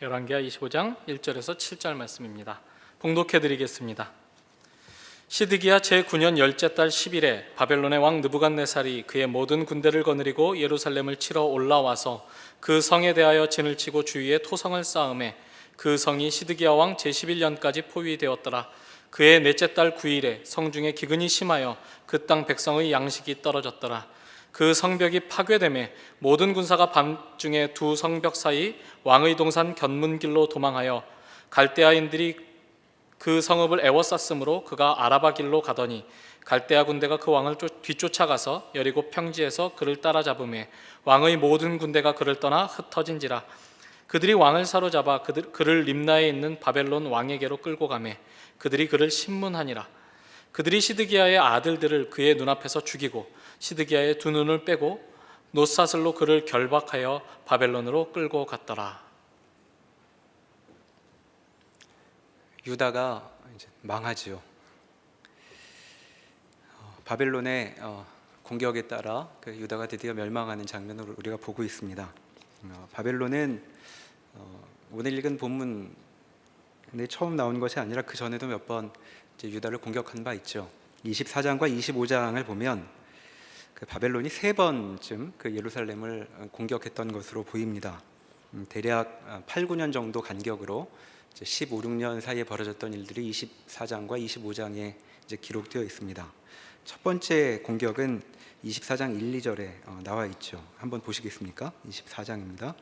열왕기하 25장 1절에서 7절 말씀입니다. 봉독해 드리겠습니다. 시드기야 제9년 열째 달 10일에 바벨론의 왕 느부갓네살이 그의 모든 군대를 거느리고 예루살렘을 치러 올라와서 그 성에 대하여 진을 치고 주위에 토성을 쌓음에 그 성이 시드기야 왕 제11년까지 포위되었더라. 그의 넷째 달 9일에 성중에 기근이 심하여 그 땅 백성의 양식이 떨어졌더라. 그 성벽이 파괴되매 모든 군사가 밤중에 두 성벽 사이 왕의 동산 견문길로 도망하여 갈대아인들이 그 성읍을 에워쌌으므로 그가 아라바 길로 가더니 갈대아 군대가 그 왕을 뒤쫓아가서 여리고 평지에서 그를 따라잡음에 왕의 모든 군대가 그를 떠나 흩어진지라. 그들이 왕을 사로잡아 그를 림나에 있는 바벨론 왕에게로 끌고 가매 그들이 그를 신문하니라. 그들이 시드기야의 아들들을 그의 눈앞에서 죽이고 시드기야의 두 눈을 빼고 놋사슬로 그를 결박하여 바벨론으로 끌고 갔더라. 유다가 이제 망하지요. 바벨론의 공격에 따라 그 유다가 드디어 멸망하는 장면을 우리가 보고 있습니다. 바벨론은 오늘 읽은 본문에 처음 나온 것이 아니라 그 전에도 몇 번 유다를 공격한 바 있죠. 24장과 25장을 보면 그 바벨론이 3번쯤 그 예루살렘을 공격했던 것으로 보입니다. 대략 8, 9년 정도 간격으로 15, 16년 사이에 벌어졌던 일들이 24장과 25장에 이제 기록되어 있습니다. 첫 번째 공격은 24장 1, 2절에 나와 있죠. 한번 보시겠습니까? 24장입니다.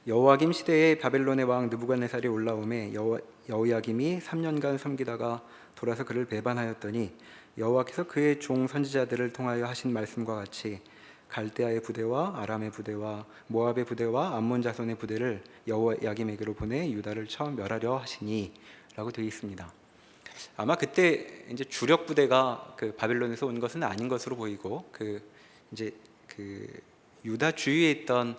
여호야김 시대에 바벨론의 왕 느부갓네살이 올라오매 여호야김이 3년간 섬기다가 돌아서 그를 배반하였더니 여호와께서 그의 종 선지자들을 통하여 하신 말씀과 같이 갈대아의 부대와 아람의 부대와 모압의 부대와 암몬 자손의 부대를 여호야김에게로 보내 유다를 처음 멸하려 하시니라고 되어 있습니다. 아마 그때 이제 주력 부대가 그 바벨론에서 온 것은 아닌 것으로 보이고 그 유다 주위에 있던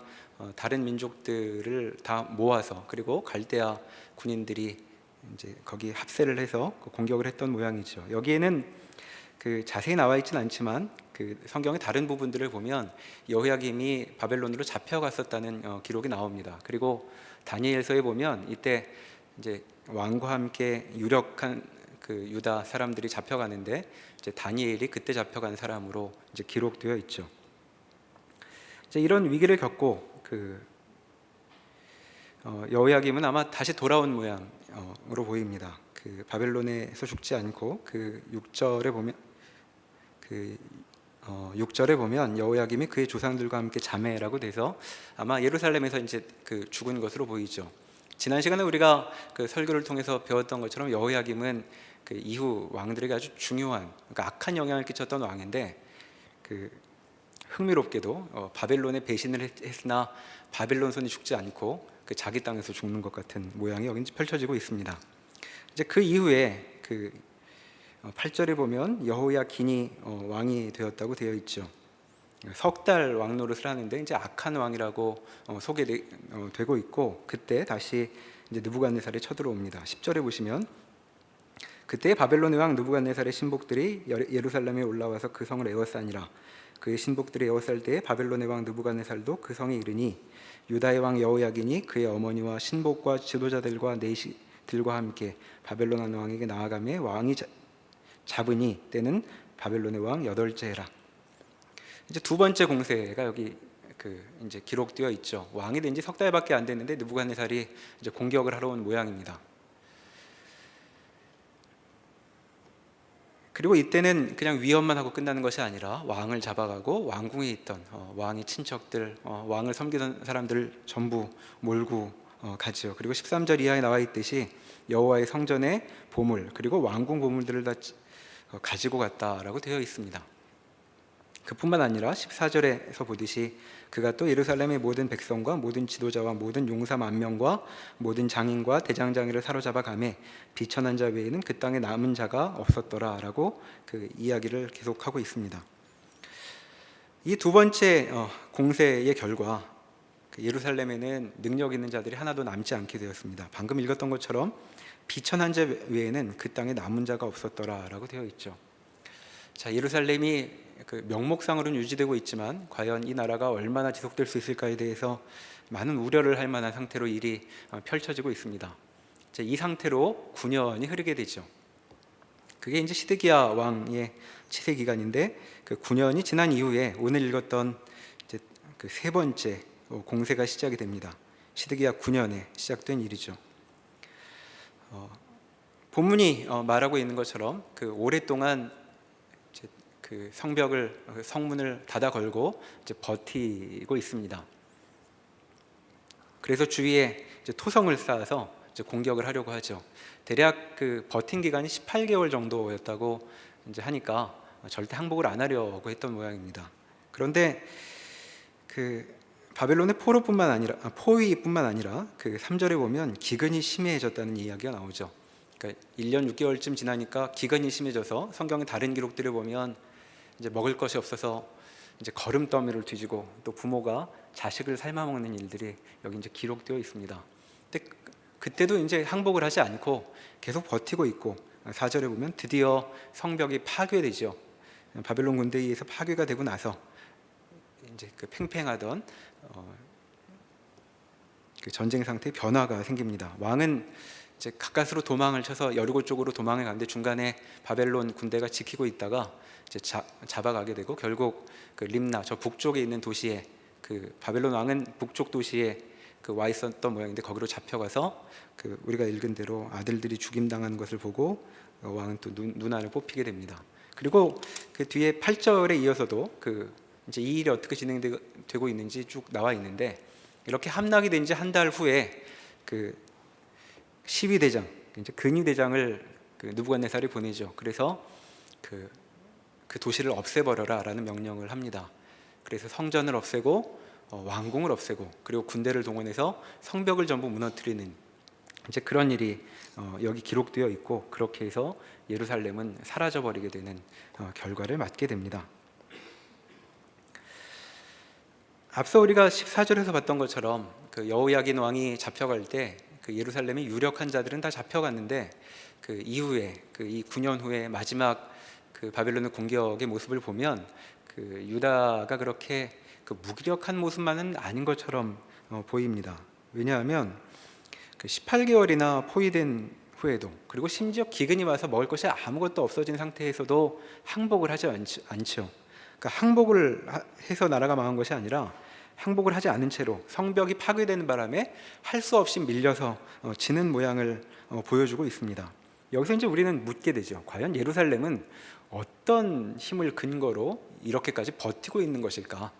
다른 민족들을 다 모아서 그리고 갈대아 군인들이 이제 거기 합세를 해서 공격을 했던 모양이죠. 여기에는 그 자세히 나와 있지는 않지만 그 성경의 다른 부분들을 보면 여호야김이 바벨론으로 잡혀갔었다는 기록이 나옵니다. 그리고 다니엘서에 보면 이때 이제 왕과 함께 유력한 그 유다 사람들이 잡혀가는데 이제 다니엘이 그때 잡혀간 사람으로 이제 기록되어 있죠. 이제 이런 위기를 겪고 그 여호야김은 아마 다시 돌아온 모양으로 보입니다. 그 바벨론에서 죽지 않고 그 6절에 보면 여호야김이 그의 조상들과 함께 자매라고 돼서 아마 예루살렘에서 이제 그 죽은 것으로 보이죠. 지난 시간에 우리가 그 설교를 통해서 배웠던 것처럼 여호야김은 그 이후 왕들에게 아주 중요한, 그러니까 악한 영향을 끼쳤던 왕인데 그 흥미롭게도 바벨론에 배신을 했으나 바벨론 손이 죽지 않고 그 자기 땅에서 죽는 것 같은 모양이 여기 펼쳐지고 있습니다. 이제 그 이후에 그 8절에 보면 여호야긴이 왕이 되었다고 되어 있죠. 석 달 왕 노릇을 하는데 이제 악한 왕이라고 소개되고 있고 그때 다시 이제 느부갓네살이 쳐들어옵니다. 10절에 보시면 그때 바벨론의 왕 느부갓네살의 신복들이 예루살렘에 올라와서 그 성을 에워싸니라. 그의 신복들이 에워쌀 때에 바벨론의 왕 느부갓네살도 그 성에 이르니 유다의 왕 여호야긴이 그의 어머니와 신복과 지도자들과 내시들과 함께 바벨론 왕에게 나아가매 왕이 잡으니 때는 바벨론의 왕 8째 해라. 이제 두 번째 공세가 여기 이제 기록되어 있죠. 왕이 된 지 석 달밖에 안 됐는데 느부갓네살이 이제 공격을 하러 온 모양입니다. 그리고 이때는 그냥 위협만 하고 끝나는 것이 아니라 왕을 잡아가고 왕궁에 있던 왕의 친척들, 왕을 섬기던 사람들 전부 몰고 가지요. 그리고 13절 이하에 나와 있듯이 여호와의 성전의 보물 그리고 왕궁 보물들을 다 가지고 갔다라고 되어 있습니다. 그뿐만 아니라 14절에서 보듯이 그가 또 예루살렘의 모든 백성과 모든 지도자와 모든 용사 10,000명과 모든 장인과 대장장이를 사로잡아 가매 비천한 자 외에는 그 땅에 남은 자가 없었더라 라고 그 이야기를 계속하고 있습니다. 이 두 번째 공세의 결과 예루살렘에는 능력 있는 자들이 하나도 남지 않게 되었습니다. 방금 읽었던 것처럼 비천한 자 외에는 그 땅에 남은 자가 없었더라 라고 되어 있죠. 자, 예루살렘이 그 명목상으로는 유지되고 있지만 과연 이 나라가 얼마나 지속될 수 있을까에 대해서 많은 우려를 할 만한 상태로 일이 펼쳐지고 있습니다. 이제 이 상태로 9년이 흐르게 되죠. 그게 이제 시드기야 왕의 치세 기간인데 그 9년이 지난 이후에 오늘 읽었던 이제 그 세 번째 공세가 시작이 됩니다. 시드기야 9년에 시작된 일이죠. 본문이 말하고 있는 것처럼 그 오랫동안 이제 그 성문을 닫아 걸고 이제 버티고 있습니다. 그래서 주위에 이제 토성을 쌓아서 이제 공격을 하려고 하죠. 대략 그 버틴 기간이 18개월 정도였다고 이제 하니까 절대 항복을 안 하려고 했던 모양입니다. 그런데 그 바벨론의 포위뿐만 아니라 그 3절에 보면 기근이 심해졌다는 이야기가 나오죠. 그러니까 1년 6개월쯤 지나니까 기근이 심해져서 성경의 다른 기록들을 보면 이제 먹을 것이 없어서 이제 거름더미를 뒤지고 또 부모가 자식을 삶아먹는 일들이 여기 이제 기록되어 있습니다. 근데 그때도 이제 항복을 하지 않고 계속 버티고 있고 4절에 보면 드디어 성벽이 파괴되죠. 바벨론 군대에 의해서 파괴가 되고 나서 이제 그 팽팽하던 그 전쟁 상태의 변화가 생깁니다. 왕은 이제 가까스로 도망을 쳐서 여리고 쪽으로 도망을 가는데 중간에 바벨론 군대가 지키고 있다가 이제 잡아가게 되고 결국 그 림나 저 북쪽에 있는 도시에 그 바벨론 왕은 북쪽 도시에 그 와 있었던 모양인데 거기로 잡혀가서 그 우리가 읽은 대로 아들들이 죽임당하는 것을 보고 왕은 또 눈알을 뽑히게 됩니다. 그리고 그 뒤에 8절에 이어서도 그 이제 이 일이 어떻게 진행되고 있는지 쭉 나와 있는데 이렇게 함락이 된 지 한 달 후에 그 시위대장, 이제 근위대장을 그 느부갓네살이 보내죠. 그래서 그 도시를 없애버려라라는 명령을 합니다. 그래서 성전을 없애고 왕궁을 없애고 그리고 군대를 동원해서 성벽을 전부 무너뜨리는 이제 그런 일이 여기 기록되어 있고 그렇게 해서 예루살렘은 사라져버리게 되는 결과를 맞게 됩니다. 앞서 우리가 14절에서 봤던 것처럼 그 여호야긴 왕이 잡혀갈 때 그 예루살렘의 유력한 자들은 다 잡혀갔는데 그 이후에 그 이 9년 후에 마지막 그 바벨론의 공격의 모습을 보면 그 유다가 그렇게 그 무기력한 모습만은 아닌 것처럼 보입니다. 왜냐하면 그 18개월이나 포위된 후에도 그리고 심지어 기근이 와서 먹을 것이 아무것도 없어진 상태에서도 항복을 하지 않죠. 그러니까 항복을 해서 나라가 망한 것이 아니라 항복을 하지 않은 채로 성벽이 파괴되는 바람에 할 수 없이 밀려서 지는 모양을 보여주고 있습니다. 여기서 이제 우리는 묻게 되죠. 과연 예루살렘은 어떤 힘을 근거로 이렇게까지 버티고 있는 것일까?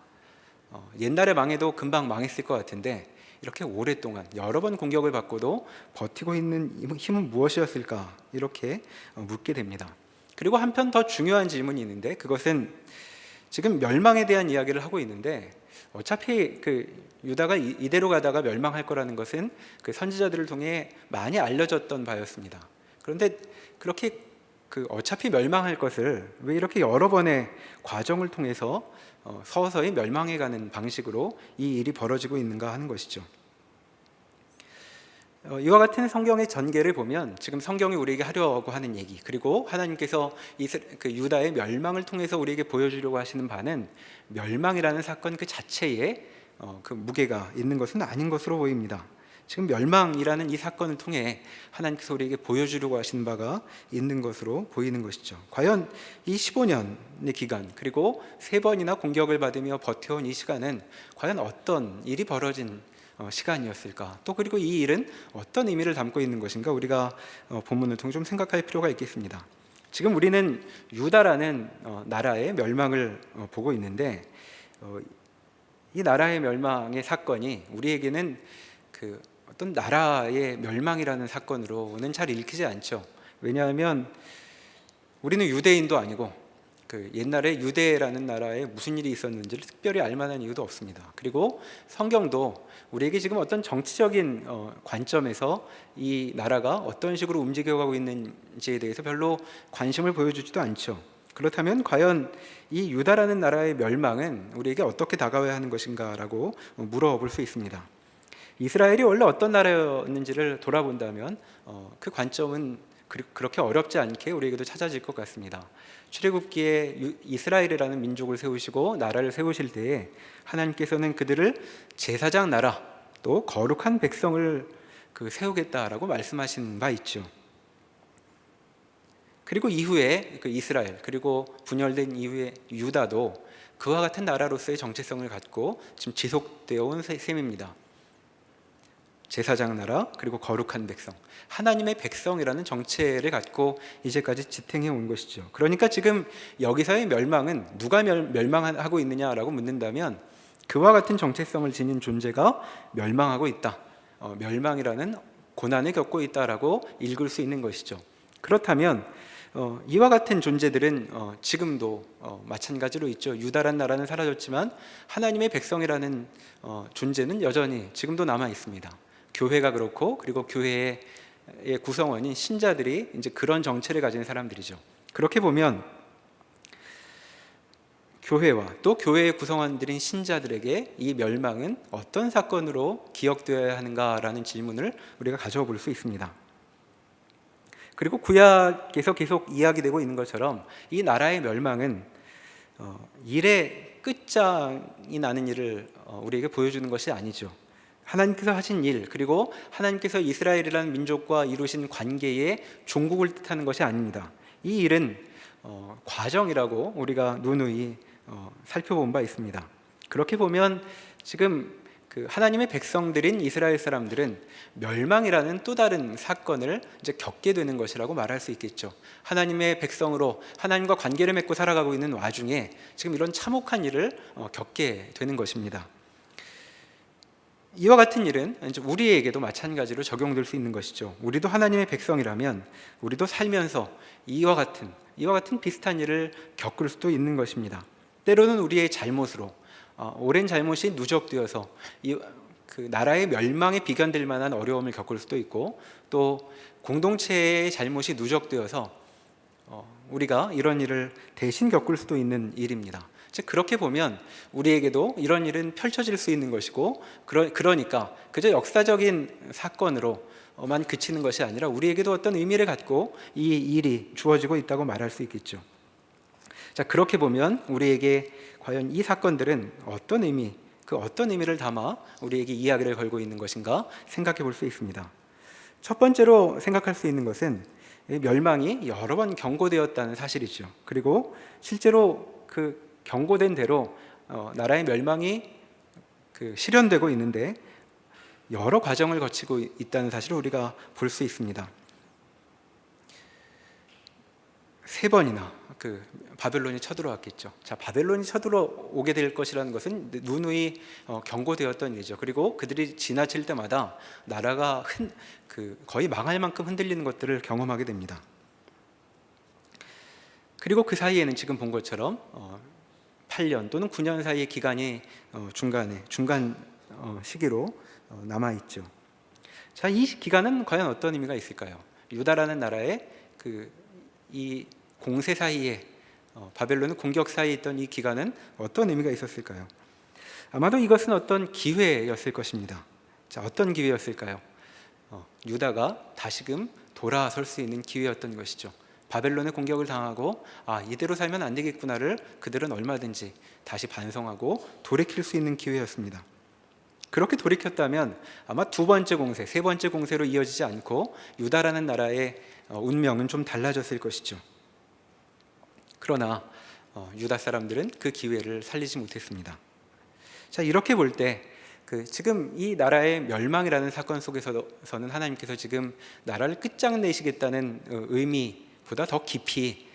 옛날에 망해도 금방 망했을 것 같은데 이렇게 오랫동안 여러 번 공격을 받고도 버티고 있는 힘은 무엇이었을까? 이렇게 묻게 됩니다. 그리고 한편 더 중요한 질문이 있는데 그것은 지금 멸망에 대한 이야기를 하고 있는데 어차피 그 유다가 이대로 가다가 멸망할 거라는 것은 그 선지자들을 통해 많이 알려졌던 바였습니다. 그런데 그렇게 그 어차피 멸망할 것을 왜 이렇게 여러 번의 과정을 통해서 서서히 멸망해가는 방식으로 이 일이 벌어지고 있는가 하는 것이죠. 이와 같은 성경의 전개를 보면 지금 성경이 우리에게 하려고 하는 얘기 그리고 하나님께서 그 유다의 멸망을 통해서 우리에게 보여주려고 하시는 바는 멸망이라는 사건 그 자체에 그 무게가 있는 것은 아닌 것으로 보입니다. 지금 멸망이라는 이 사건을 통해 하나님께서 우리에게 보여주려고 하시는 바가 있는 것으로 보이는 것이죠. 과연 이 15년의 기간 그리고 3번이나 공격을 받으며 버텨온 이 시간은 과연 어떤 일이 벌어진 시간이었을까? 또 그리고 이 일은 어떤 의미를 담고 있는 것인가? 우리가 본문을 통해 좀 생각할 필요가 있겠습니다. 지금 우리는 유다라는 나라의 멸망을 보고 있는데 이 나라의 멸망의 사건이 우리에게는 그 어떤 나라의 멸망이라는 사건으로는 잘 읽히지 않죠. 왜냐하면 우리는 유대인도 아니고 그 옛날에 유대라는 나라에 무슨 일이 있었는지를 특별히 알 만한 이유도 없습니다. 그리고 성경도 우리에게 지금 어떤 정치적인 관점에서 이 나라가 어떤 식으로 움직여가고 있는지에 대해서 별로 관심을 보여주지도 않죠. 그렇다면 과연 이 유다라는 나라의 멸망은 우리에게 어떻게 다가와야 하는 것인가라고 물어볼 수 있습니다. 이스라엘이 원래 어떤 나라였는지를 돌아본다면 그 관점은 그렇게 어렵지 않게 우리에게도 찾아질 것 같습니다. 출애굽기에 이스라엘이라는 민족을 세우시고 나라를 세우실 때에 하나님께서는 그들을 제사장 나라 또 거룩한 백성을 세우겠다라고 말씀하신 바 있죠. 그리고 이후에 이스라엘 그리고 분열된 이후에 유다도 그와 같은 나라로서의 정체성을 갖고 지금 지속되어 온 셈입니다. 제사장 나라 그리고 거룩한 백성, 하나님의 백성이라는 정체를 갖고 이제까지 지탱해 온 것이죠. 그러니까 지금 여기서의 멸망은 누가 멸망하고 있느냐라고 묻는다면 그와 같은 정체성을 지닌 존재가 멸망하고 있다, 멸망이라는 고난을 겪고 있다라고 읽을 수 있는 것이죠. 그렇다면 이와 같은 존재들은 지금도 마찬가지로 있죠. 유다란 나라는 사라졌지만 하나님의 백성이라는 존재는 여전히 지금도 남아 있습니다. 교회가 그렇고, 그리고 교회의 구성원인 신자들이 이제 그런 정체를 가진 사람들이죠. 그렇게 보면 교회와 또 교회의 구성원들인 신자들에게 이 멸망은 어떤 사건으로 기억되어야 하는가라는 질문을 우리가 가져볼 수 있습니다. 그리고 구약에서 계속 이야기되고 있는 것처럼 이 나라의 멸망은 일의 끝장이 나는 일을 우리에게 보여주는 것이 아니죠. 하나님께서 하신 일, 그리고 하나님께서 이스라엘이라는 민족과 이루신 관계의 종국을 뜻하는 것이 아닙니다. 이 일은 과정이라고 우리가 누누이 살펴본 바 있습니다. 그렇게 보면 지금 하나님의 백성들인 이스라엘 사람들은 멸망이라는 또 다른 사건을 이제 겪게 되는 것이라고 말할 수 있겠죠. 하나님의 백성으로 하나님과 관계를 맺고 살아가고 있는 와중에 지금 이런 참혹한 일을 겪게 되는 것입니다. 이와 같은 일은 이제 우리에게도 마찬가지로 적용될 수 있는 것이죠. 우리도 하나님의 백성이라면 우리도 살면서 이와 같은 비슷한 일을 겪을 수도 있는 것입니다. 때로는 우리의 잘못으로 오랜 잘못이 누적되어서 그 나라의 멸망에 비견될 만한 어려움을 겪을 수도 있고, 또 공동체의 잘못이 누적되어서 우리가 이런 일을 대신 겪을 수도 있는 일입니다. 즉 그렇게 보면 우리에게도 이런 일은 펼쳐질 수 있는 것이고, 그러니까 그저 역사적인 사건으로만 그치는 것이 아니라 우리에게도 어떤 의미를 갖고 이 일이 주어지고 있다고 말할 수 있겠죠. 자, 그렇게 보면 우리에게 과연 이 사건들은 어떤 의미를 담아 우리에게 이야기를 걸고 있는 것인가 생각해 볼 수 있습니다. 첫 번째로 생각할 수 있는 것은 멸망이 여러 번 경고되었다는 사실이죠. 그리고 실제로 그 경고된 대로 나라의 멸망이 실현되고 있는데 여러 과정을 거치고 있다는 사실을 우리가 볼 수 있습니다. 3번이나 바벨론이 쳐들어왔겠죠. 자, 바벨론이 쳐들어오게 될 것이라는 것은 누누이 경고되었던 일이죠. 그리고 그들이 지나칠 때마다 나라가 거의 망할 만큼 흔들리는 것들을 경험하게 됩니다. 그리고 그 사이에는 지금 본 것처럼 8년 또는 9년 사이의 기간이 중간 시기로 남아 있죠. 자, 이 기간은 과연 어떤 의미가 있을까요? 유다라는 나라의 이 공세 사이에 바벨론의 공격 사이에 있던 이 기간은 어떤 의미가 있었을까요? 아마도 이것은 어떤 기회였을 것입니다. 자, 어떤 기회였을까요? 유다가 다시금 돌아설 수 있는 기회였던 것이죠. 바벨론의 공격을 당하고 이대로 살면 안 되겠구나를 그들은 얼마든지 다시 반성하고 돌이킬 수 있는 기회였습니다. 그렇게 돌이켰다면 아마 두 번째 공세, 세 번째 공세로 이어지지 않고 유다라는 나라의 운명은 좀 달라졌을 것이죠. 그러나 유다 사람들은 그 기회를 살리지 못했습니다. 자, 이렇게 볼 때 지금 이 나라의 멸망이라는 사건 속에서는 하나님께서 지금 나라를 끝장내시겠다는 의미보다 더 깊이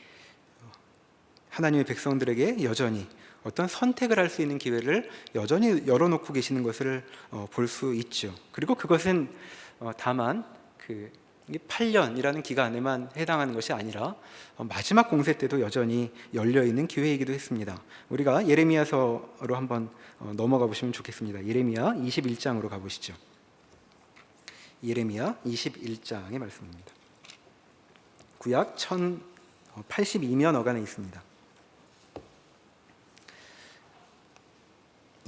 하나님의 백성들에게 여전히 어떤 선택을 할 수 있는 기회를 여전히 열어놓고 계시는 것을 볼 수 있죠. 그리고 그것은 다만 이 8년이라는 기간에만 해당하는 것이 아니라 마지막 공세 때도 여전히 열려있는 기회이기도 했습니다. 우리가 예레미야서로 한번 넘어가 보시면 좋겠습니다. 예레미야 21장으로 가보시죠. 예레미야 21장의 말씀입니다. 구약 1082면 어간에 있습니다.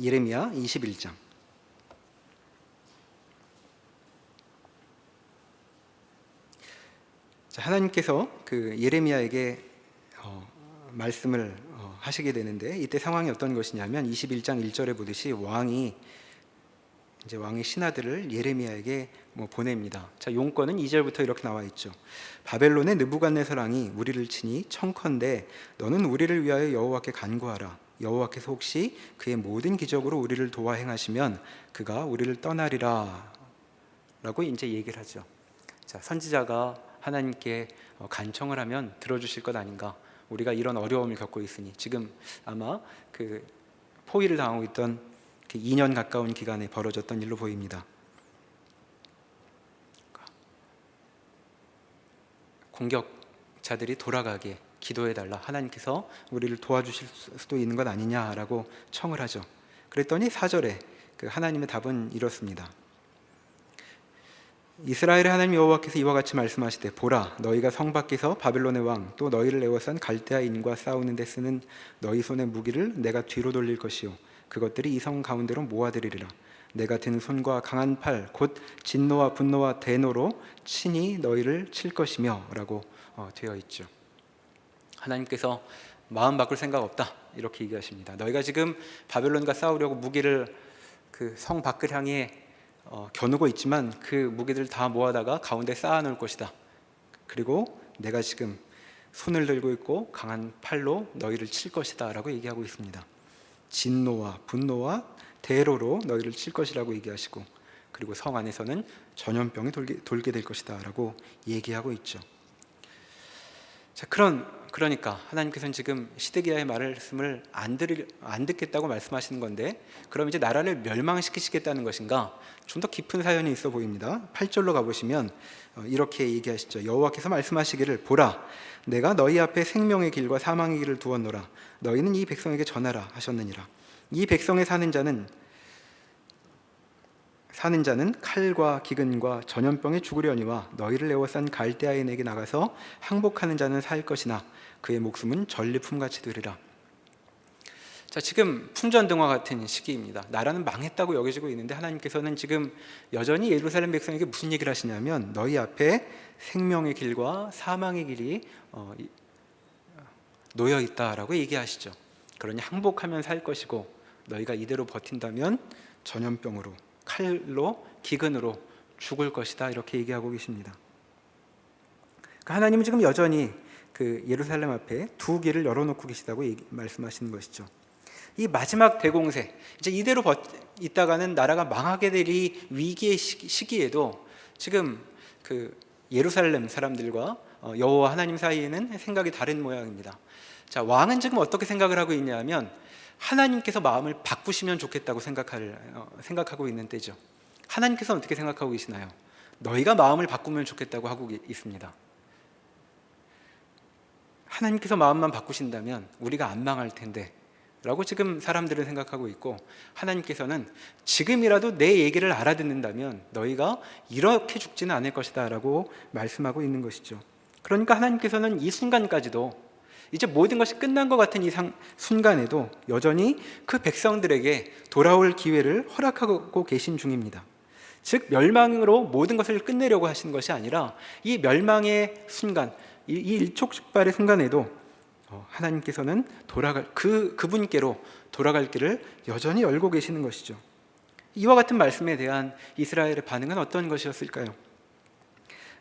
예레미야 21장. 자, 하나님께서 그 예레미야에게 말씀을 하시게 되는데, 이때 상황이 어떤 것이냐면 21장 1절에 보듯이 왕이 왕의 신하들을 예레미야에게 보냅니다. 자, 용건은 2절부터 이렇게 나와 있죠. 바벨론의 느부갓네살 왕이 우리를 치니 청컨대 너는 우리를 위하여 여호와께 간구하라. 여호와께서 혹시 그의 모든 기적으로 우리를 도와 행하시면 그가 우리를 떠나리라 라고 이제 얘기를 하죠. 자, 선지자가 하나님께 간청을 하면 들어주실 것 아닌가. 우리가 이런 어려움을 겪고 있으니, 지금 아마 그 포위를 당하고 있던 2년 가까운 기간에 벌어졌던 일로 보입니다. 공격자들이 돌아가게 기도해달라, 하나님께서 우리를 도와주실 수도 있는 것 아니냐라고 청을 하죠. 그랬더니 4절에 그 하나님의 답은 이렇습니다. 이스라엘의 하나님 여호와께서 이와 같이 말씀하시되, 보라, 너희가 성 밖에서 바벨론의 왕 또 너희를 에워싼 갈대아인과 싸우는 데 쓰는 너희 손의 무기를 내가 뒤로 돌릴 것이요 그것들이 이 성 가운데로 모아들이리라. 내가 든 손과 강한 팔 곧 진노와 분노와 대노로 친히 너희를 칠 것이며 라고 되어 있죠. 하나님께서 마음 바꿀 생각 없다 이렇게 얘기하십니다. 너희가 지금 바벨론과 싸우려고 무기를 그 성 밖을 향해 겨누고 있지만 그 무기들 다 모아다가 가운데 쌓아놓을 것이다. 그리고 내가 지금 손을 들고 있고 강한 팔로 너희를 칠 것이다 라고 얘기하고 있습니다. 진노와 분노와 대로로 너희를 칠 것이라고 얘기하시고, 그리고 성 안에서는 전염병이 돌게 될 것이다 라고 얘기하고 있죠. 자, 그러니까 하나님께서는 지금 시드기야의 말씀을 안 듣겠다고 말씀하시는 건데, 그럼 이제 나라를 멸망시키시겠다는 것인가? 좀 더 깊은 사연이 있어 보입니다. 8절로 가보시면 이렇게 얘기하시죠. 여호와께서 말씀하시기를, 보라, 내가 너희 앞에 생명의 길과 사망의 길을 두었노라. 너희는 이 백성에게 전하라 하셨느니라. 이 백성에 사는 자는 칼과 기근과 전염병에 죽으려니와 너희를 에워싼 갈대아인에게 나가서 항복하는 자는 살 것이나 그의 목숨은 전리품같이 되리라. 자, 지금 풍전등화 같은 시기입니다. 나라는 망했다고 여겨지고 있는데 하나님께서는 지금 여전히 예루살렘 백성에게 무슨 얘기를 하시냐면, 너희 앞에 생명의 길과 사망의 길이 놓여 있다라고 얘기하시죠. 그러니 항복하면 살 것이고, 너희가 이대로 버틴다면 전염병으로, 칼로, 기근으로 죽을 것이다 이렇게 얘기하고 계십니다. 그러니까 하나님은 지금 여전히 그 예루살렘 앞에 두 길을 열어놓고 계시다고 말씀하시는 것이죠. 이 마지막 대공세, 이제 이대로 있다가는 나라가 망하게 될 이 위기의 시기에도 지금 그 예루살렘 사람들과 여호와 하나님 사이에는 생각이 다른 모양입니다. 자, 왕은 지금 어떻게 생각을 하고 있냐면, 하나님께서 마음을 바꾸시면 좋겠다고 생각하고 있는 때죠. 하나님께서는 어떻게 생각하고 계시나요? 너희가 마음을 바꾸면 좋겠다고 하고 있습니다. 하나님께서 마음만 바꾸신다면 우리가 안 망할 텐데 라고 지금 사람들은 생각하고 있고, 하나님께서는 지금이라도 내 얘기를 알아듣는다면 너희가 이렇게 죽지는 않을 것이다 라고 말씀하고 있는 것이죠. 그러니까 하나님께서는 이 순간까지도, 이제 모든 것이 끝난 것 같은 이 순간에도 여전히 그 백성들에게 돌아올 기회를 허락하고 계신 중입니다. 즉, 멸망으로 모든 것을 끝내려고 하시는 것이 아니라 이 멸망의 순간, 이 일촉즉발의 순간에도 하나님께서는 그분께로 돌아갈 길을 여전히 열고 계시는 것이죠. 이와 같은 말씀에 대한 이스라엘의 반응은 어떤 것이었을까요?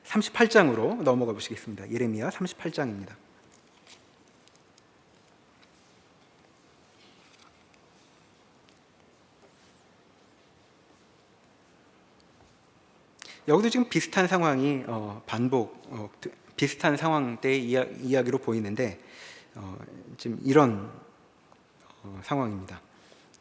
38장으로 넘어가 보시겠습니다. 예레미야 38장입니다. 여기도 지금 비슷한 상황이 비슷한 상황 때의 이야기로 보이는데, 지금 이런 상황입니다.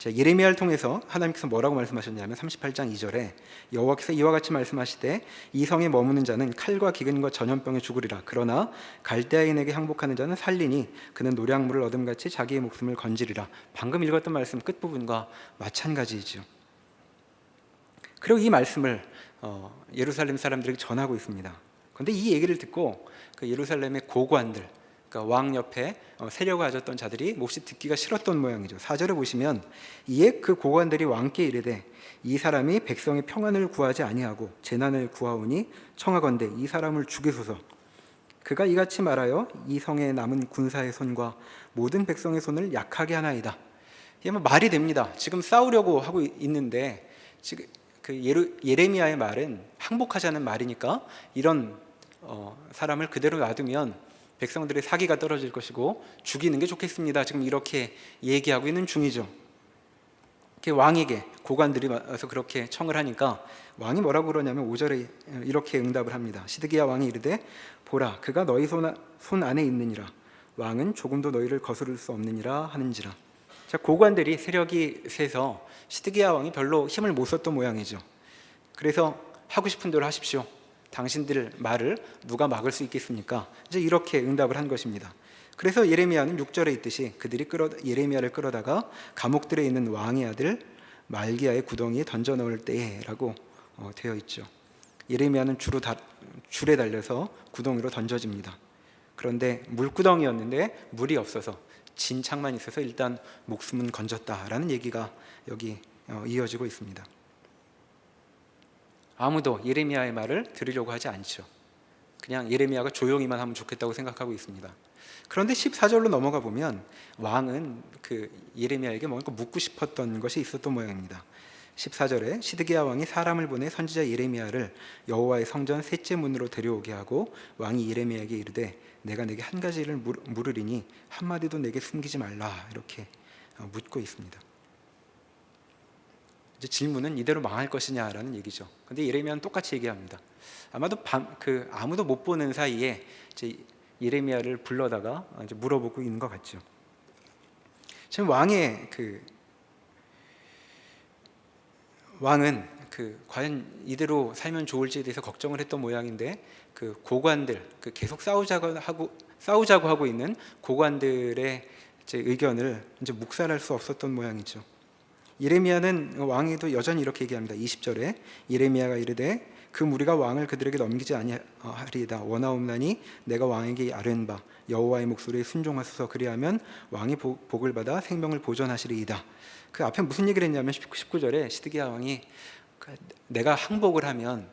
예레미야를 통해서 하나님께서 뭐라고 말씀하셨냐면 38장 2절에 여호와께서 이와 같이 말씀하시되, 이 성에 머무는 자는 칼과 기근과 전염병에 죽으리라. 그러나 갈대아인에게 항복하는 자는 살리니 그는 노량물을 얻음같이 자기의 목숨을 건지리라. 방금 읽었던 말씀 끝부분과 마찬가지이죠. 그리고 이 말씀을 예루살렘 사람들에게 전하고 있습니다. 그런데 이 얘기를 듣고 그 예루살렘의 고관들, 그러니까 왕 옆에 세력을 가졌던 자들이 몹시 듣기가 싫었던 모양이죠. 4절에 보시면, 이에 그 고관들이 왕께 이르되, 이 사람이 백성의 평안을 구하지 아니하고 재난을 구하오니 청하건대 이 사람을 죽이소서. 그가 이같이 말하여 이 성에 남은 군사의 손과 모든 백성의 손을 약하게 하나이다. 이게 뭐 말이 됩니다. 지금 싸우려고 하고 있는데 지금 그 예레미야의 말은 항복하자는 말이니까 이런 사람을 그대로 놔두면 백성들의 사기가 떨어질 것이고 죽이는 게 좋겠습니다. 지금 이렇게 얘기하고 있는 중이죠. 왕에게 고관들이 와서 그렇게 청을 하니까 왕이 뭐라고 그러냐면 5절에 이렇게 응답을 합니다. 시드기야 왕이 이르되 보라 그가 너희 손 안에 있느니라 왕은 조금도 너희를 거스를 수 없느니라 하는지라. 자, 고관들이 세력이 세서 시드기야 왕이 별로 힘을 못 썼던 모양이죠. 그래서 하고 싶은 대로 하십시오. 당신들 말을 누가 막을 수 있겠습니까? 이제 이렇게 응답을 한 것입니다. 그래서 예레미야는 6절에 있듯이 그들이 예레미야를 끌어다가 감옥들에 있는 왕의 아들 말기야의 구덩이에 던져 넣을 때라고 되어 있죠. 예레미야는 줄에 달려서 구덩이로 던져집니다. 그런데 물구덩이였는데 물이 없어서 진창만 있어서 일단 목숨은 건졌다라는 얘기가 여기 이어지고 있습니다. 아무도 예레미야의 말을 들으려고 하지 않죠. 그냥 예레미야가 조용히만 하면 좋겠다고 생각하고 있습니다. 그런데 14절로 넘어가 보면 왕은 그 예레미야에게 뭔가 묻고 싶었던 것이 있었던 모양입니다. 14절에 시드기야 왕이 사람을 보내 선지자 예레미야를 여호와의 성전 셋째 문으로 데려오게 하고 왕이 예레미야에게 이르되 내가 내게 한 가지를 물으리니 한마디도 내게 숨기지 말라 이렇게 묻고 있습니다. 이제 질문은 이대로 망할 것이냐라는 얘기죠. 근데 예레미야는 똑같이 얘기합니다. 아마도 아무도 못 보는 사이에 이제 예레미야를 불러다가 이제 물어보고 있는 것 같죠. 지금 왕은 과연 이대로 살면 좋을지에 대해서 걱정을 했던 모양인데 그 고관들 계속 싸우자고 하고 있는 고관들의 이제 의견을 이제 묵살할 수 없었던 모양이죠. 예레미야는 왕에도 여전히 이렇게 얘기합니다. 20절에 예레미야가 이르되 그 무리가 왕을 그들에게 넘기지 아니하리이다. 원하옵나니 내가 왕에게 아뢰는 바 여호와의 목소리에 순종하소서. 그리하면 왕이 복을 받아 생명을 보존하시리이다. 그 앞에 무슨 얘기를 했냐면 19절에 시드기야 왕이 내가 항복을 하면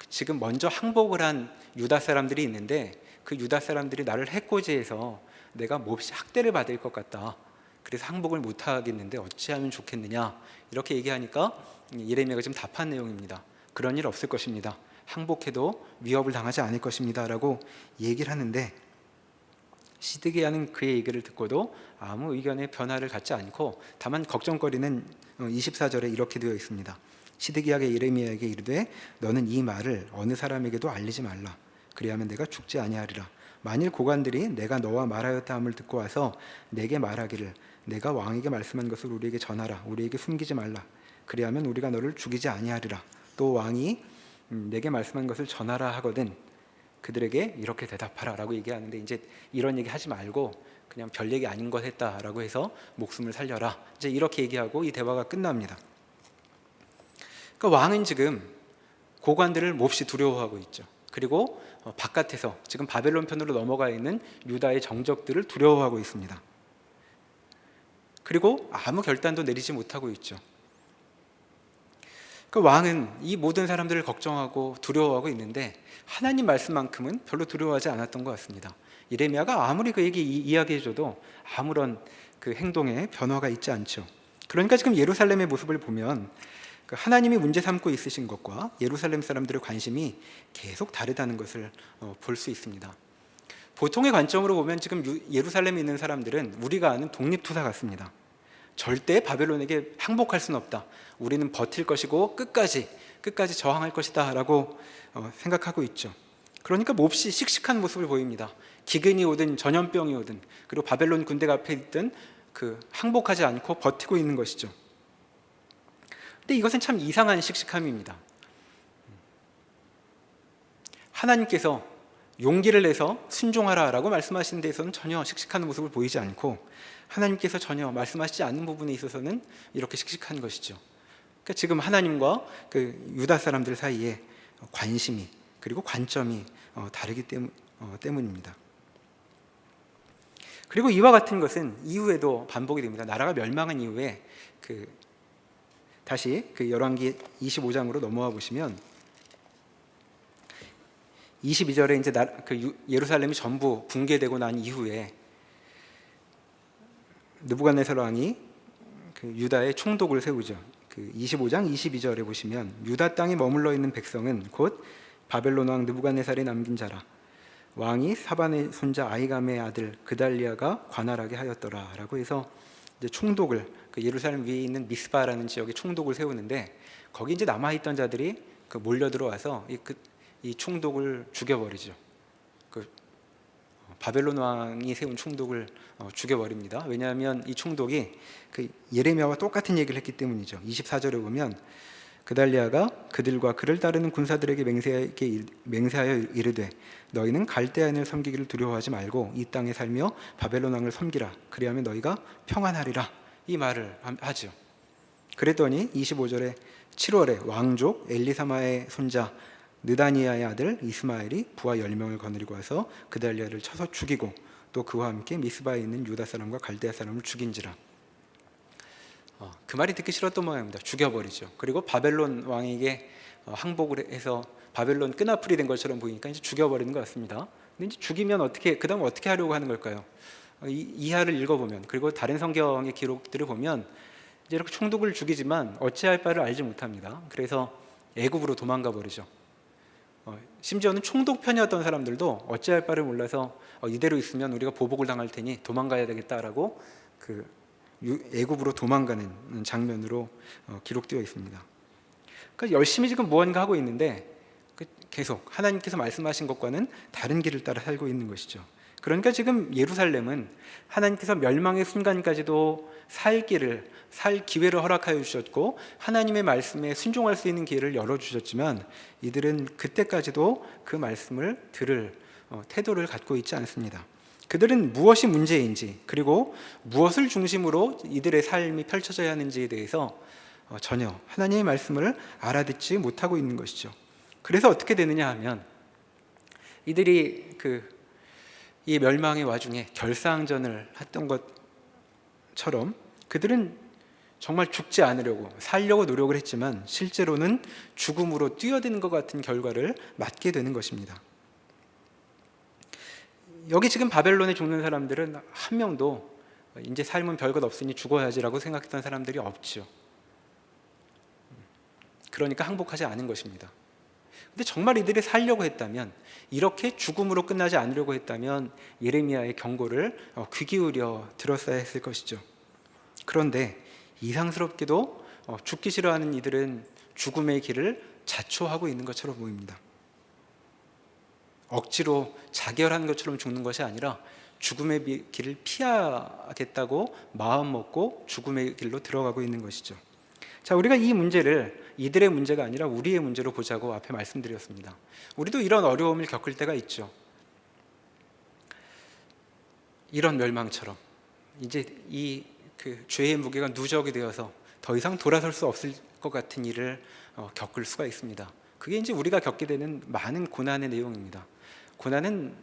지금 먼저 항복을 한 유다 사람들이 있는데 그 유다 사람들이 나를 해코지해서 내가 몹시 학대를 받을 것 같다. 그래서 항복을 못 하겠는데 어찌하면 좋겠느냐 이렇게 얘기하니까 예레미야가 지금 답한 내용입니다. 그런 일 없을 것입니다. 항복해도 위협을 당하지 않을 것입니다 라고 얘기를 하는데 시드기야는 그의 얘기를 듣고도 아무 의견의 변화를 갖지 않고 다만 걱정거리는 24절에 이렇게 되어 있습니다. 시드기야가 예레미야에게 이르되 너는 이 말을 어느 사람에게도 알리지 말라. 그리하면 내가 죽지 아니하리라. 만일 고관들이 내가 너와 말하였다 함을 듣고 와서 내게 말하기를 내가 왕에게 말씀한 것을 우리에게 전하라. 우리에게 숨기지 말라. 그리하면 우리가 너를 죽이지 아니하리라. 또 왕이 내게 말씀한 것을 전하라 하거든 그들에게 이렇게 대답하라 라고 얘기하는데 이제 이런 얘기 하지 말고 그냥 별 얘기 아닌 것 했다라고 해서 목숨을 살려라 이제 이렇게 얘기하고 이 대화가 끝납니다. 그러니까 왕은 지금 고관들을 몹시 두려워하고 있죠. 그리고 바깥에서 지금 바벨론 편으로 넘어가 있는 유다의 정적들을 두려워하고 있습니다. 그리고 아무 결단도 내리지 못하고 있죠. 그 왕은 이 모든 사람들을 걱정하고 두려워하고 있는데 하나님 말씀만큼은 별로 두려워하지 않았던 것 같습니다. 예레미야가 아무리 그에게 이야기해줘도 아무런 그 행동에 변화가 있지 않죠. 그러니까 지금 예루살렘의 모습을 보면 하나님이 문제 삼고 있으신 것과 예루살렘 사람들의 관심이 계속 다르다는 것을 볼 수 있습니다. 보통의 관점으로 보면 지금 예루살렘에 있는 사람들은 우리가 아는 독립투사 같습니다. 절대 바벨론에게 항복할 수는 없다. 우리는 버틸 것이고 끝까지 저항할 것이다 라고 생각하고 있죠. 그러니까 몹시 씩씩한 모습을 보입니다. 기근이 오든 전염병이 오든 그리고 바벨론 군대가 앞에 있든 항복하지 않고 버티고 있는 것이죠. 근데 이것은 참 이상한 씩씩함입니다. 하나님께서 용기를 내서 순종하라라고 말씀하시는 데에서는 전혀 씩씩한 모습을 보이지 않고 하나님께서 전혀 말씀하시지 않는 부분에 있어서는 이렇게 씩씩한 것이죠. 그러니까 지금 하나님과 유다 사람들 사이에 관심이 그리고 관점이 다르기 때문입니다. 그리고 이와 같은 것은 이후에도 반복이 됩니다. 나라가 멸망한 이후에 다시 열왕기 25장으로 넘어와 보시면 22절에 이제 예루살렘이 전부 붕괴되고 난 이후에 느부갓네살 왕이 그 유다의 총독을 세우죠. 그 25장 22절에 보시면 유다 땅에 머물러 있는 백성은 곧 바벨론 왕 느부갓네살이 남긴 자라. 왕이 사반의 손자 아히감의 아들 그달리아가 관할하게 하였더라라고 해서 이제 총독을 그 예루살렘 위에 있는 미스바라는 지역에 총독을 세우는데 거기 이제 남아 있던 자들이 그 몰려 들어와서 이 총독을 죽여버리죠. 그 바벨론 왕이 세운 총독을 죽여버립니다. 왜냐하면 이 총독이 그 예레미야와 똑같은 얘기를 했기 때문이죠. 24절에 보면 그달리아가 그들과 그를 따르는 군사들에게 맹세하여 이르되 너희는 갈대아인을 섬기기를 두려워하지 말고 이 땅에 살며 바벨론 왕을 섬기라. 그리하면 너희가 평안하리라. 이 말을 하죠. 그랬더니 25절에 7월에 왕족 엘리사마의 손자 느다니아의 아들 이스마엘이 부하 10명을 거느리고 와서 그달리아를 쳐서 죽이고 또 그와 함께 미스바에 있는 유다 사람과 갈대아 사람을 죽인지라. 그 말이 듣기 싫었던 모양입니다. 죽여버리죠. 그리고 바벨론 왕에게 항복을 해서 바벨론 끈앞풀이 된 것처럼 보이니까 이제 죽여버리는 것 같습니다. 근데 이제 죽이면 그다음 어떻게 하려고 하는 걸까요? 이하를 읽어보면 그리고 다른 성경의 기록들을 보면 이제 이렇게 총독을 죽이지만 어찌할 바를 알지 못합니다. 그래서 애굽으로 도망가 버리죠. 심지어는 총독 편이었던 사람들도 어찌할 바를 몰라서 이대로 있으면 우리가 보복을 당할 테니 도망가야 되겠다라고 그 애굽으로 도망가는 장면으로 기록되어 있습니다. 그러니까 열심히 지금 무언가 하고 있는데 계속 하나님께서 말씀하신 것과는 다른 길을 따라 살고 있는 것이죠. 그러니까 지금 예루살렘은 하나님께서 멸망의 순간까지도 살 기회를 허락하여 주셨고 하나님의 말씀에 순종할 수 있는 기회를 열어주셨지만 이들은 그때까지도 그 말씀을 들을 태도를 갖고 있지 않습니다. 그들은 무엇이 문제인지 그리고 무엇을 중심으로 이들의 삶이 펼쳐져야 하는지에 대해서 전혀 하나님의 말씀을 알아듣지 못하고 있는 것이죠. 그래서 어떻게 되느냐 하면 이들이 이 멸망의 와중에 결사항전을 했던 것처럼 그들은 정말 죽지 않으려고 살려고 노력을 했지만 실제로는 죽음으로 뛰어드는 것 같은 결과를 맞게 되는 것입니다. 여기 지금 바벨론에 죽는 사람들은 한 명도 이제 삶은 별것 없으니 죽어야지라고 생각했던 사람들이 없죠. 그러니까 항복하지 않은 것입니다. 근데 정말 이들이 살려고 했다면, 이렇게 죽음으로 끝나지 않으려고 했다면 예레미야의 경고를 귀 기울여 들었어야 했을 것이죠. 그런데 이상스럽게도 죽기 싫어하는 이들은 죽음의 길을 자초하고 있는 것처럼 보입니다. 억지로 자결하는 것처럼 죽는 것이 아니라 죽음의 길을 피하겠다고 마음 먹고 죽음의 길로 들어가고 있는 것이죠. 자, 우리가 이 문제를 이들의 문제가 아니라 우리의 문제로 보자고 앞에 말씀드렸습니다. 우리도 이런 어려움을 겪을 때가 있죠. 이런 멸망처럼 이제 죄의 무게가 누적이 되어서 더 이상 돌아설 수 없을 것 같은 일을 겪을 수가 있습니다. 그게 이제 우리가 겪게 되는 많은 고난의 내용입니다. 고난은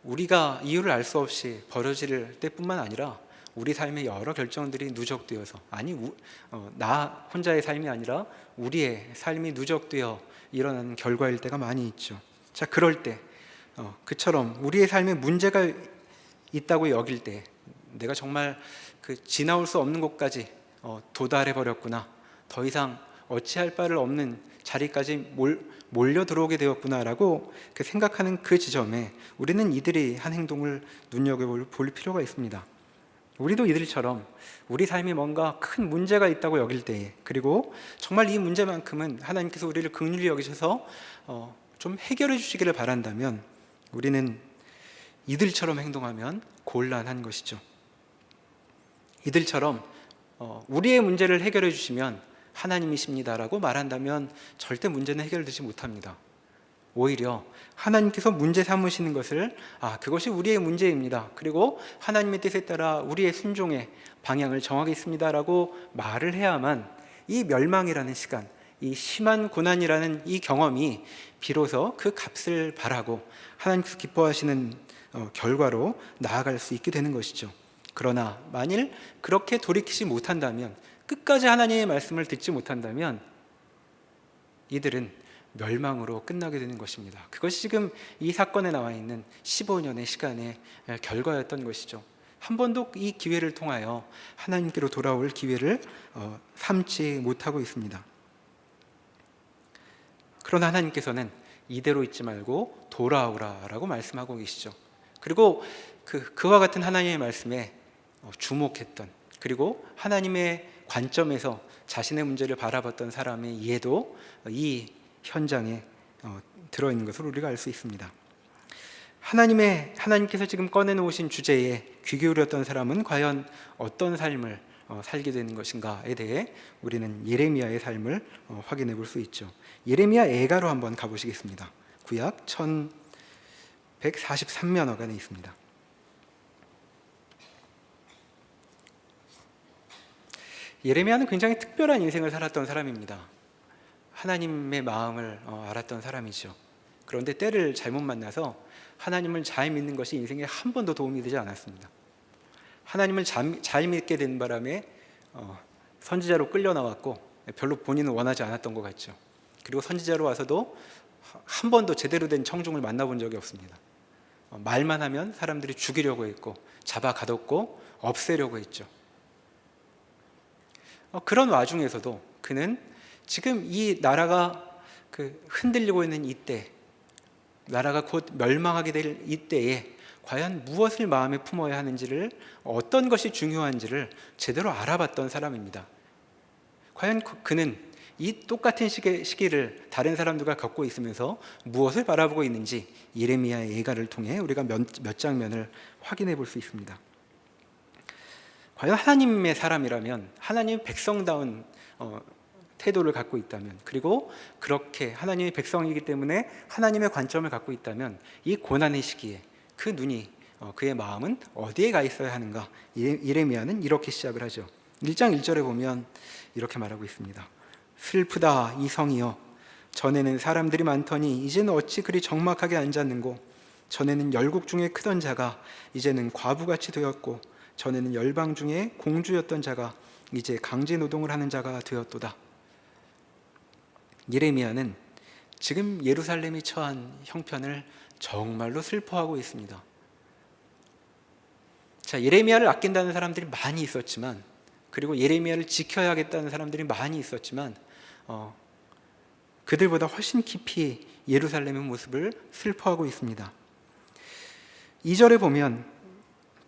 우리가 이유를 알 수 없이 벌어질 때뿐만 아니라 우리 삶의 여러 결정들이 누적되어서, 나 혼자의 삶이 아니라 우리의 삶이 누적되어 일어나는 결과일 때가 많이 있죠. 자, 그럴 때 그처럼 우리의 삶에 문제가 있다고 여길 때 내가 정말 지나올 수 없는 곳까지 도달해 버렸구나, 더 이상 어찌할 바를 없는 자리까지 몰려 들어오게 되었구나라고 생각하는 그 지점에 우리는 이들이 한 행동을 눈여겨볼 필요가 있습니다. 우리도 이들처럼 우리 삶이 뭔가 큰 문제가 있다고 여길 때에, 그리고 정말 이 문제만큼은 하나님께서 우리를 긍휼히 여기셔서 좀 해결해 주시기를 바란다면 우리는 이들처럼 행동하면 곤란한 것이죠. 이들처럼 우리의 문제를 해결해 주시면 하나님이십니다라고 말한다면 절대 문제는 해결되지 못합니다. 오히려 하나님께서 문제 삼으시는 것을 그것이 우리의 문제입니다, 그리고 하나님의 뜻에 따라 우리의 순종의 방향을 정하겠습니다라고 말을 해야만 이 멸망이라는 시간, 이 심한 고난이라는 이 경험이 비로소 그 값을 바라고 하나님께서 기뻐하시는 결과로 나아갈 수 있게 되는 것이죠. 그러나 만일 그렇게 돌이키지 못한다면, 끝까지 하나님의 말씀을 듣지 못한다면 이들은 멸망으로 끝나게 되는 것입니다. 그것이 지금 이 사건에 나와 있는 15년의 시간의 결과였던 것이죠. 한 번도 이 기회를 통하여 하나님께로 돌아올 기회를 삼지 못하고 있습니다. 그러나 하나님께서는 이대로 있지 말고 돌아오라라고 말씀하고 계시죠. 그리고 그와 같은 하나님의 말씀에 주목했던, 그리고 하나님의 관점에서 자신의 문제를 바라봤던 사람의 이해도 이 현장에 들어있는 것을 우리가 알 수 있습니다. 하나님께서 지금 꺼내놓으신 주제에 귀 기울였던 사람은 과연 어떤 삶을 살게 되는 것인가에 대해 우리는 예레미야의 삶을 확인해 볼 수 있죠. 예레미야 애가로 한번 가보시겠습니다. 구약 1143면허가 있습니다. 예레미야는 굉장히 특별한 인생을 살았던 사람입니다. 하나님의 마음을 알았던 사람이죠. 그런데 때를 잘못 만나서 하나님을 잘 믿는 것이 인생에 한 번도 도움이 되지 않았습니다. 하나님을 잘 믿게 된 바람에 선지자로 끌려 나왔고 별로 본인은 원하지 않았던 것 같죠. 그리고 선지자로 와서도 한 번도 제대로 된 청중을 만나본 적이 없습니다. 말만 하면 사람들이 죽이려고 했고 잡아 가뒀고 없애려고 했죠. 그런 와중에서도 그는 지금 이 나라가 흔들리고 있는 이때, 나라가 곧 멸망하게 될 이때에 과연 무엇을 마음에 품어야 하는지를, 어떤 것이 중요한지를 제대로 알아봤던 사람입니다. 과연 그는 이 똑같은 시기를 다른 사람들과 겪고 있으면서 무엇을 바라보고 있는지 예레미야의 예가를 통해 우리가 몇 장면을 확인해 볼 수 있습니다. 과연 하나님의 사람이라면, 하나님의 백성다운 태도를 갖고 있다면, 그리고 그렇게 하나님의 백성이기 때문에 하나님의 관점을 갖고 있다면 이 고난의 시기에 그 눈이, 그의 마음은 어디에 가 있어야 하는가? 예레미야는 이렇게 시작을 하죠. 1장 1절에 보면 이렇게 말하고 있습니다. 슬프다 이 성이여, 전에는 사람들이 많더니 이제는 어찌 그리 적막하게 앉았는고, 전에는 열국 중에 크던 자가 이제는 과부같이 되었고, 전에는 열방 중에 공주였던 자가 이제 강제 노동을 하는 자가 되었도다. 예레미야는 지금 예루살렘이 처한 형편을 정말로 슬퍼하고 있습니다. 자, 예레미야를 아낀다는 사람들이 많이 있었지만, 그리고 예레미야를 지켜야겠다는 사람들이 많이 있었지만, 그들보다 훨씬 깊이 예루살렘의 모습을 슬퍼하고 있습니다. 2절에 보면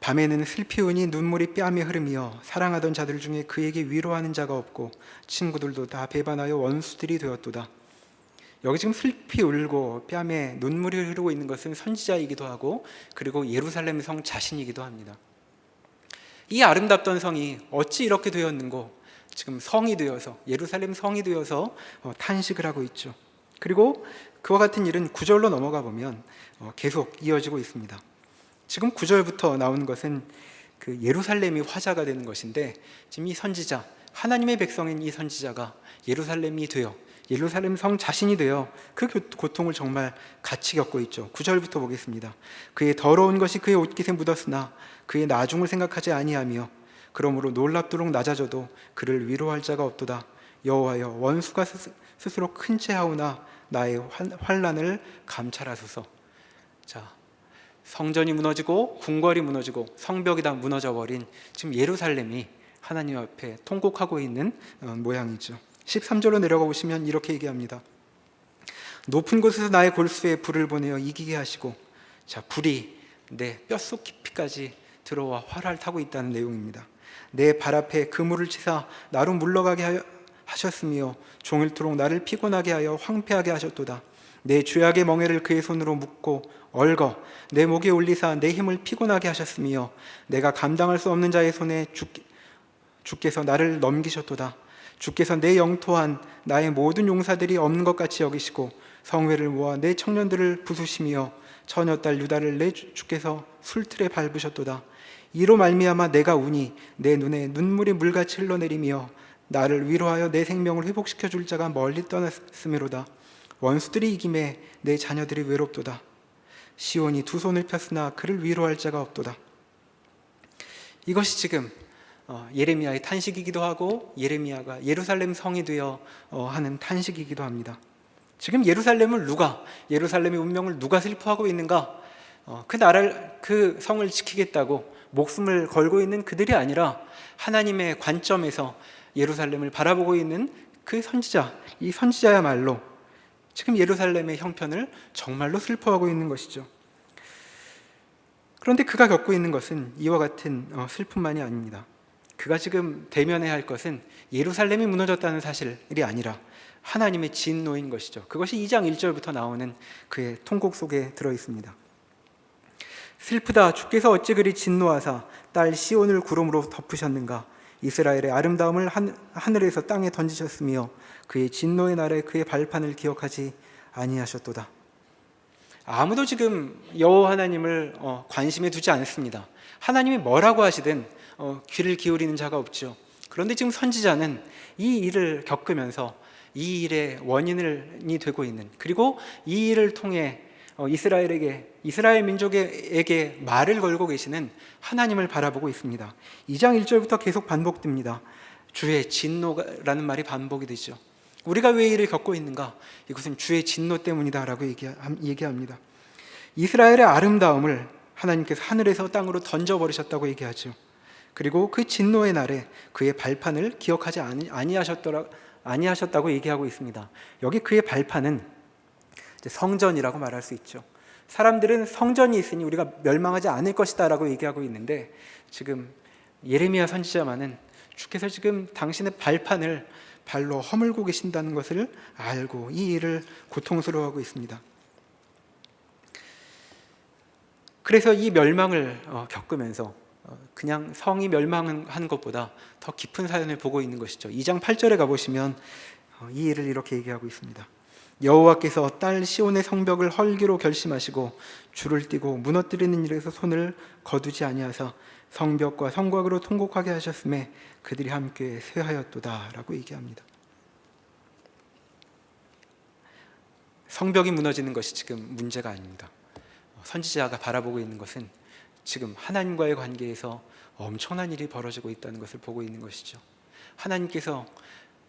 밤에는 슬피 우니 눈물이 뺨에 흐르며 사랑하던 자들 중에 그에게 위로하는 자가 없고 친구들도 다 배반하여 원수들이 되었도다. 여기 지금 슬피 울고 뺨에 눈물이 흐르고 있는 것은 선지자이기도 하고, 그리고 예루살렘 성 자신이기도 합니다. 이 아름답던 성이 어찌 이렇게 되었는고, 지금 성이 되어서, 예루살렘 성이 되어서 탄식을 하고 있죠. 그리고 그와 같은 일은 9절로 넘어가 보면 계속 이어지고 있습니다. 지금 9절부터 나오는 것은 그 예루살렘이 화자가 되는 것인데, 지금 이 선지자, 하나님의 백성인 이 선지자가 예루살렘이 되어, 예루살렘 성 자신이 되어 그 고통을 정말 같이 겪고 있죠. 9절부터 보겠습니다. 그의 더러운 것이 그의 옷깃에 묻었으나 그의 나중을 생각하지 아니하며, 그러므로 놀랍도록 낮아져도 그를 위로할 자가 없도다. 여호와여, 원수가 스스로 큰 채하오나 나의 환난을 감찰하소서. 자, 성전이 무너지고 궁궐이 무너지고 성벽이 다 무너져버린 지금 예루살렘이 하나님 앞에 통곡하고 있는 모양이죠. 13절로 내려가 보시면 이렇게 얘기합니다. 높은 곳에서 나의 골수에 불을 보내어 이기게 하시고, 자, 불이 내 뼛속 깊이까지 들어와 활활 타고 있다는 내용입니다. 내 발 앞에 그물을 치사 나로 물러가게 하셨으며 종일토록 나를 피곤하게 하여 황폐하게 하셨도다. 내 죄악의 멍에를 그의 손으로 묶고 얽어 내 목에 올리사 내 힘을 피곤하게 하셨으며 내가 감당할 수 없는 자의 손에 주께서 나를 넘기셨도다. 주께서 내 영토한 나의 모든 용사들이 없는 것 같이 여기시고 성회를 모아 내 청년들을 부수시며 처녀딸 유다를 내 주께서 술틀에 밟으셨도다. 이로 말미암아 내가 우니 내 눈에 눈물이 물같이 흘러내리며 나를 위로하여 내 생명을 회복시켜 줄 자가 멀리 떠났음이로다. 원수들이 이김에 내 자녀들이 외롭도다. 시온이 두 손을 폈으나 그를 위로할 자가 없도다. 이것이 지금 예레미야의 탄식이기도 하고, 예레미야가 예루살렘 성이 되어 하는 탄식이기도 합니다. 지금 예루살렘의 운명을 누가 슬퍼하고 있는가? 그 성을 지키겠다고 목숨을 걸고 있는 그들이 아니라 하나님의 관점에서 예루살렘을 바라보고 있는 그 선지자, 이 선지자야말로 지금 예루살렘의 형편을 정말로 슬퍼하고 있는 것이죠. 그런데 그가 겪고 있는 것은 이와 같은 슬픔만이 아닙니다. 그가 지금 대면해야 할 것은 예루살렘이 무너졌다는 사실이 아니라 하나님의 진노인 것이죠. 그것이 2장 1절부터 나오는 그의 통곡 속에 들어 있습니다. 슬프다, 주께서 어찌 그리 진노하사 딸 시온을 구름으로 덮으셨는가? 이스라엘의 아름다움을 하늘에서 땅에 던지셨으며 그의 진노의 날에 그의 발판을 기억하지 아니하셨도다. 아무도 지금 여호와 하나님을 관심에 두지 않습니다. 하나님이 뭐라고 하시든 귀를 기울이는 자가 없죠. 그런데 지금 선지자는 이 일을 겪으면서 이 일의 원인이 되고 있는, 그리고 이 일을 통해 이스라엘 민족에게 말을 걸고 계시는 하나님을 바라보고 있습니다. 2장 1절부터 계속 반복됩니다. 주의 진노라는 말이 반복이 되죠. 우리가 왜 이 일을 겪고 있는가? 이것은 주의 진노 때문이다라고 얘기합니다. 이스라엘의 아름다움을 하나님께서 하늘에서 땅으로 던져버리셨다고 얘기하죠. 그리고 그 진노의 날에 그의 발판을 기억하지 아니하셨다고 얘기하고 있습니다. 여기 그의 발판은 성전이라고 말할 수 있죠. 사람들은 성전이 있으니 우리가 멸망하지 않을 것이다 라고 얘기하고 있는데, 지금 예레미야 선지자만은 주께서 지금 당신의 발판을 발로 허물고 계신다는 것을 알고 이 일을 고통스러워하고 있습니다. 그래서 이 멸망을 겪으면서 그냥 성이 멸망한 것보다 더 깊은 사연을 보고 있는 것이죠. 2장 8절에 가보시면 이 일을 이렇게 얘기하고 있습니다. 여호와께서 딸 시온의 성벽을 헐기로 결심하시고 줄을 띠고 무너뜨리는 일에서 손을 거두지 아니하사 성벽과 성곽으로 통곡하게 하셨음에 그들이 함께 쇠하였도다 라고 얘기합니다. 성벽이 무너지는 것이 지금 문제가 아닙니다. 선지자가 바라보고 있는 것은 지금 하나님과의 관계에서 엄청난 일이 벌어지고 있다는 것을 보고 있는 것이죠. 하나님께서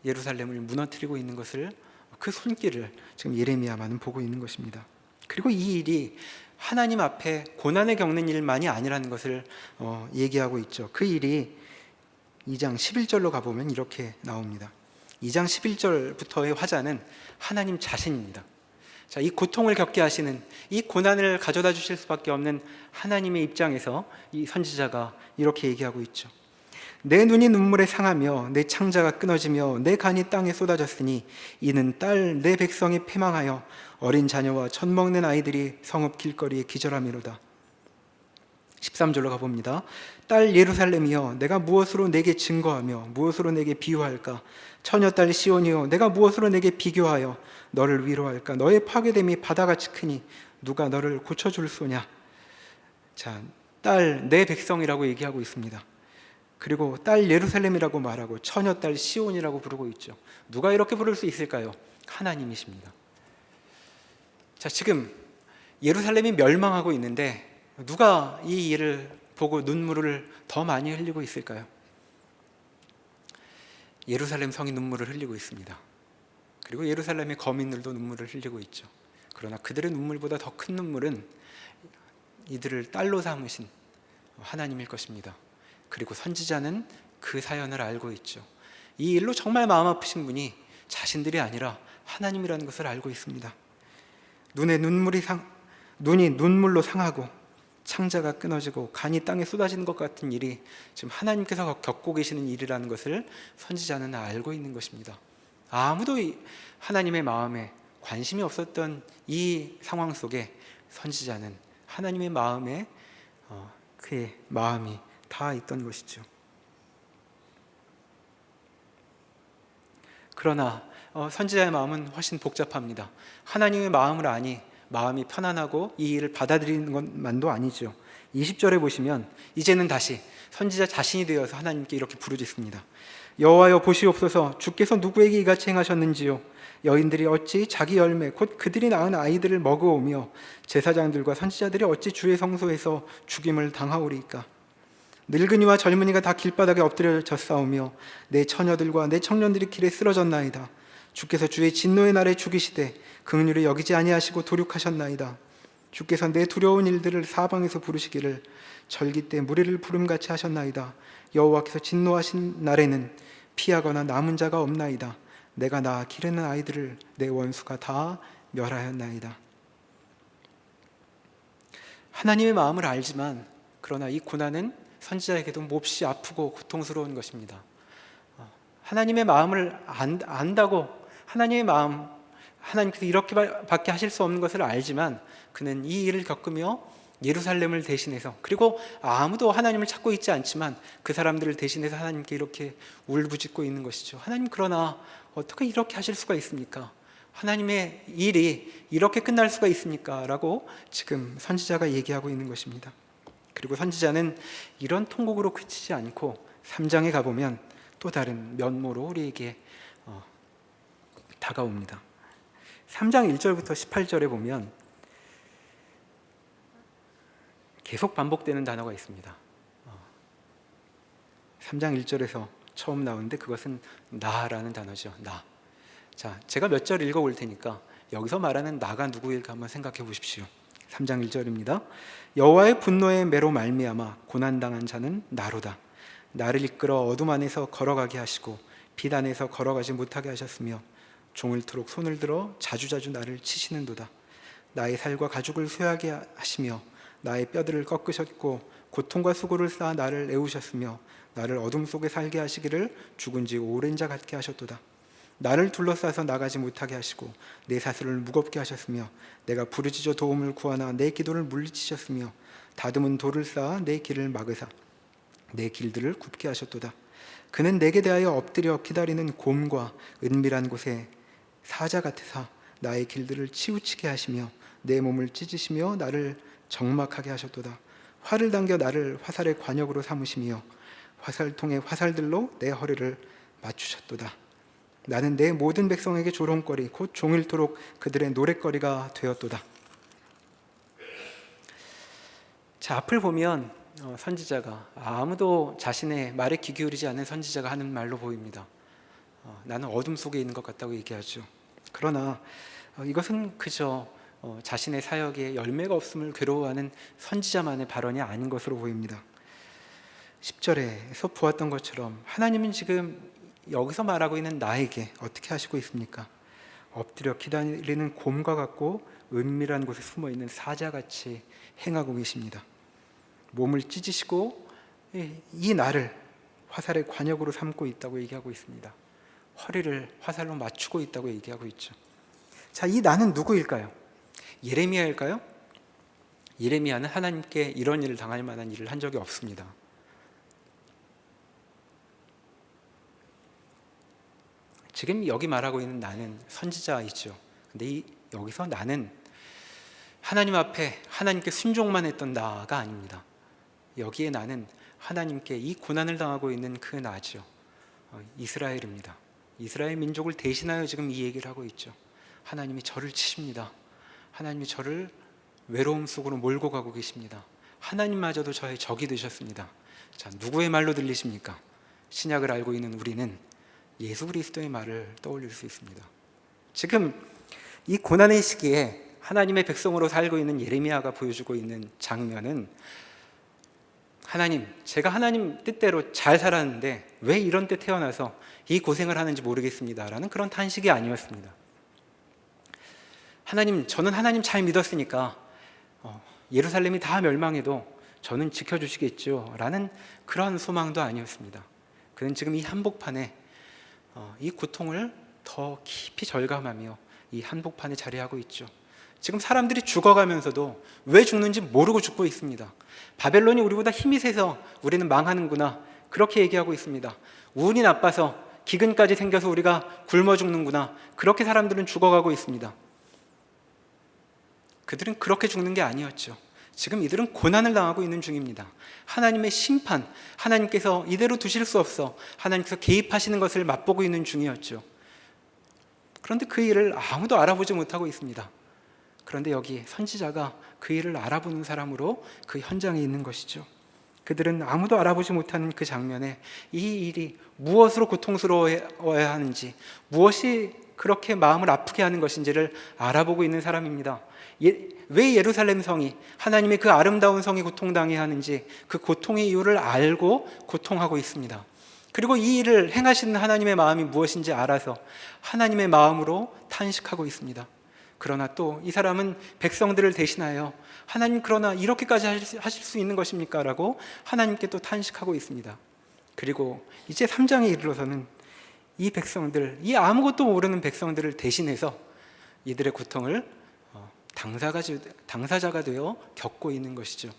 예루살렘을 무너뜨리고 있는 것을, 그 손길을 지금 예레미야만은 보고 있는 것입니다. 그리고 이 일이 하나님 앞에 고난을 겪는 일만이 아니라는 것을 얘기하고 있죠. 그 일이 2장 11절로 가보면 이렇게 나옵니다. 2장 11절부터의 화자는 하나님 자신입니다. 자, 이 고통을 겪게 하시는, 이 고난을 가져다 주실 수밖에 없는 하나님의 입장에서 이 선지자가 이렇게 얘기하고 있죠. 내 눈이 눈물에 상하며 내 창자가 끊어지며 내 간이 땅에 쏟아졌으니 이는 딸 내 백성이 패망하여 어린 자녀와 젖 먹는 아이들이 성읍 길거리에 기절함이로다. 13절로 가봅니다. 딸 예루살렘이여, 내가 무엇으로 내게 증거하며 무엇으로 내게 비유할까? 처녀딸 시온이여, 내가 무엇으로 내게 비교하여 너를 위로할까? 너의 파괴됨이 바다같이 크니 누가 너를 고쳐줄 소냐? 자, 딸 내 백성이라고 얘기하고 있습니다. 그리고 딸 예루살렘이라고 말하고 처녀딸 시온이라고 부르고 있죠. 누가 이렇게 부를 수 있을까요? 하나님이십니다. 자, 지금 예루살렘이 멸망하고 있는데 누가 이 일을 보고 눈물을 더 많이 흘리고 있을까요? 예루살렘 성이 눈물을 흘리고 있습니다. 그리고 예루살렘의 거민들도 눈물을 흘리고 있죠. 그러나 그들의 눈물보다 더 큰 눈물은 이들을 딸로 삼으신 하나님일 것입니다. 그리고 선지자는 그 사연을 알고 있죠. 이 일로 정말 마음 아프신 분이 자신들이 아니라 하나님이라는 것을 알고 있습니다. 눈이 눈물로 상하고 창자가 끊어지고 간이 땅에 쏟아지는 것 같은 일이 지금 하나님께서 겪고 계시는 일이라는 것을 선지자는 알고 있는 것입니다. 아무도 하나님의 마음에 관심이 없었던 이 상황 속에 선지자는 하나님의 마음에 그의 마음이 다 있던 것이죠. 그러나 선지자의 마음은 훨씬 복잡합니다. 하나님의 마음을 아니 마음이 편안하고 이 일을 받아들이는 것만도 아니죠. 20절에 보시면 이제는 다시 선지자 자신이 되어서 하나님께 이렇게 부르짖습니다. 여호와여 보시옵소서, 주께서 누구에게 이같이 행하셨는지요? 여인들이 어찌 자기 열매 곧 그들이 낳은 아이들을 먹어오며 제사장들과 선지자들이 어찌 주의 성소에서 죽임을 당하오리까? 늙은이와 젊은이가 다 길바닥에 엎드려 졌사오며 내 처녀들과 내 청년들이 길에 쓰러졌나이다. 주께서 주의 진노의 날에 죽이시되 긍휼히 여기지 아니하시고 도륙하셨나이다. 주께서 내 두려운 일들을 사방에서 부르시기를 절기 때 무리를 부름같이 하셨나이다. 여호와께서 진노하신 날에는 피하거나 남은 자가 없나이다. 내가 낳아 기르는 아이들을 내 원수가 다 멸하였나이다. 하나님의 마음을 알지만 그러나 이 고난은 선지자에게도 몹시 아프고 고통스러운 것입니다. 하나님의 마음을 안다고 하나님의 마음, 하나님께서 이렇게밖에 하실 수 없는 것을 알지만 그는 이 일을 겪으며 예루살렘을 대신해서, 그리고 아무도 하나님을 찾고 있지 않지만 그 사람들을 대신해서 하나님께 이렇게 울부짖고 있는 것이죠. 하나님, 그러나 어떻게 이렇게 하실 수가 있습니까? 하나님의 일이 이렇게 끝날 수가 있습니까? 라고 지금 선지자가 얘기하고 있는 것입니다. 그리고 선지자는 이런 통곡으로 그치지 않고 3장에 가보면 또 다른 면모로 우리에게 다가옵니다. 3장 1절부터 18절에 보면 계속 반복되는 단어가 있습니다. 3장 1절에서 처음 나오는데 그것은 나라는 단어죠. 나. 자, 제가 몇 절 읽어볼 테니까 여기서 말하는 나가 누구일까 한번 생각해 보십시오. 3장 1절입니다. 여호와의 분노의 매로 말미암아 고난당한 자는 나로다. 나를 이끌어 어둠 안에서 걸어가게 하시고 빛 안에서 걸어가지 못하게 하셨으며 종일토록 손을 들어 자주자주 나를 치시는도다. 나의 살과 가죽을 쇠하게 하시며 나의 뼈들을 꺾으셨고 고통과 수고를 쌓아 나를 애우셨으며 나를 어둠 속에 살게 하시기를 죽은 지 오랜 자 같게 하셨도다. 나를 둘러싸서 나가지 못하게 하시고 내 사슬을 무겁게 하셨으며 내가 부르짖어 도움을 구하나 내 기도를 물리치셨으며 다듬은 돌을 쌓아 내 길을 막으사 내 길들을 굽게 하셨도다. 그는 내게 대하여 엎드려 기다리는 곰과 은밀한 곳에 사자 같으사 나의 길들을 치우치게 하시며 내 몸을 찢으시며 나를 적막하게 하셨도다. 활을 당겨 나를 화살의 관역으로 삼으시며 화살통의 화살들로 내 허리를 맞추셨도다. 나는 내 모든 백성에게 조롱거리 곧 종일토록 그들의 노랫거리가 되었도다. 자, 앞을 보면 선지자가, 아무도 자신의 말에 귀 기울이지 않는 선지자가 하는 말로 보입니다. 나는 어둠 속에 있는 것 같다고 얘기하죠. 그러나 이것은 그저 자신의 사역에 열매가 없음을 괴로워하는 선지자만의 발언이 아닌 것으로 보입니다. 10절에서 보았던 것처럼 하나님은 지금 여기서 말하고 있는 나에게 어떻게 하시고 있습니까? 엎드려 기다리는 곰과 같고 은밀한 곳에 숨어있는 사자같이 행하고 계십니다. 몸을 찢으시고 이 나를 화살의 관역으로 삼고 있다고 얘기하고 있습니다. 허리를 화살로 맞추고 있다고 얘기하고 있죠. 자, 이 나는 누구일까요? 예레미야일까요? 예레미야는 하나님께 이런 일을 당할 만한 일을 한 적이 없습니다. 지금 여기 말하고 있는 나는 선지자이죠. 근데 여기서 나는 하나님 앞에 하나님께 순종만 했던 나가 아닙니다. 여기에 나는 하나님께 이 고난을 당하고 있는 그 나죠. 이스라엘입니다. 이스라엘 민족을 대신하여 지금 이 얘기를 하고 있죠. 하나님이 저를 치십니다. 하나님이 저를 외로움 속으로 몰고 가고 계십니다. 하나님마저도 저의 적이 되셨습니다. 자, 누구의 말로 들리십니까? 신약을 알고 있는 우리는 예수 그리스도의 말을 떠올릴 수 있습니다. 지금 이 고난의 시기에 하나님의 백성으로 살고 있는 예레미야가 보여주고 있는 장면은, 하나님, 제가 하나님 뜻대로 잘 살았는데 왜 이런 때 태어나서 이 고생을 하는지 모르겠습니다 라는 그런 탄식이 아니었습니다. 하나님, 저는 하나님 잘 믿었으니까 예루살렘이 다 멸망해도 저는 지켜주시겠죠 라는 그런 소망도 아니었습니다. 그는 지금 이 한복판에 이 고통을 더 깊이 절감하며 이 한복판에 자리하고 있죠. 지금 사람들이 죽어가면서도 왜 죽는지 모르고 죽고 있습니다. 바벨론이 우리보다 힘이 세서 우리는 망하는구나, 그렇게 얘기하고 있습니다. 운이 나빠서 기근까지 생겨서 우리가 굶어 죽는구나, 그렇게 사람들은 죽어가고 있습니다. 그들은 그렇게 죽는 게 아니었죠. 지금 이들은 고난을 당하고 있는 중입니다. 하나님의 심판, 하나님께서 이대로 두실 수 없어 하나님께서 개입하시는 것을 맛보고 있는 중이었죠. 그런데 그 일을 아무도 알아보지 못하고 있습니다. 그런데 여기 선지자가 그 일을 알아보는 사람으로 그 현장에 있는 것이죠. 그들은 아무도 알아보지 못하는 그 장면에 이 일이 무엇으로 고통스러워야 하는지, 무엇이 그렇게 마음을 아프게 하는 것인지를 알아보고 있는 사람입니다. 왜 예루살렘 성이, 하나님의 그 아름다운 성이 고통당해야 하는지 그 고통의 이유를 알고 고통하고 있습니다. 그리고 이 일을 행하시는 하나님의 마음이 무엇인지 알아서 하나님의 마음으로 탄식하고 있습니다. 그러나 또 이 사람은 백성들을 대신하여 하나님, 그러나 이렇게까지 하실 수 있는 것입니까? 라고 하나님께 또 탄식하고 있습니다. 그리고 이제 3장에 이르러서는 이 백성들, 이 아무것도 모르는 백성들을 대신해서 이들의 고통을 당사자가 되어 겪고 있는 것이죠.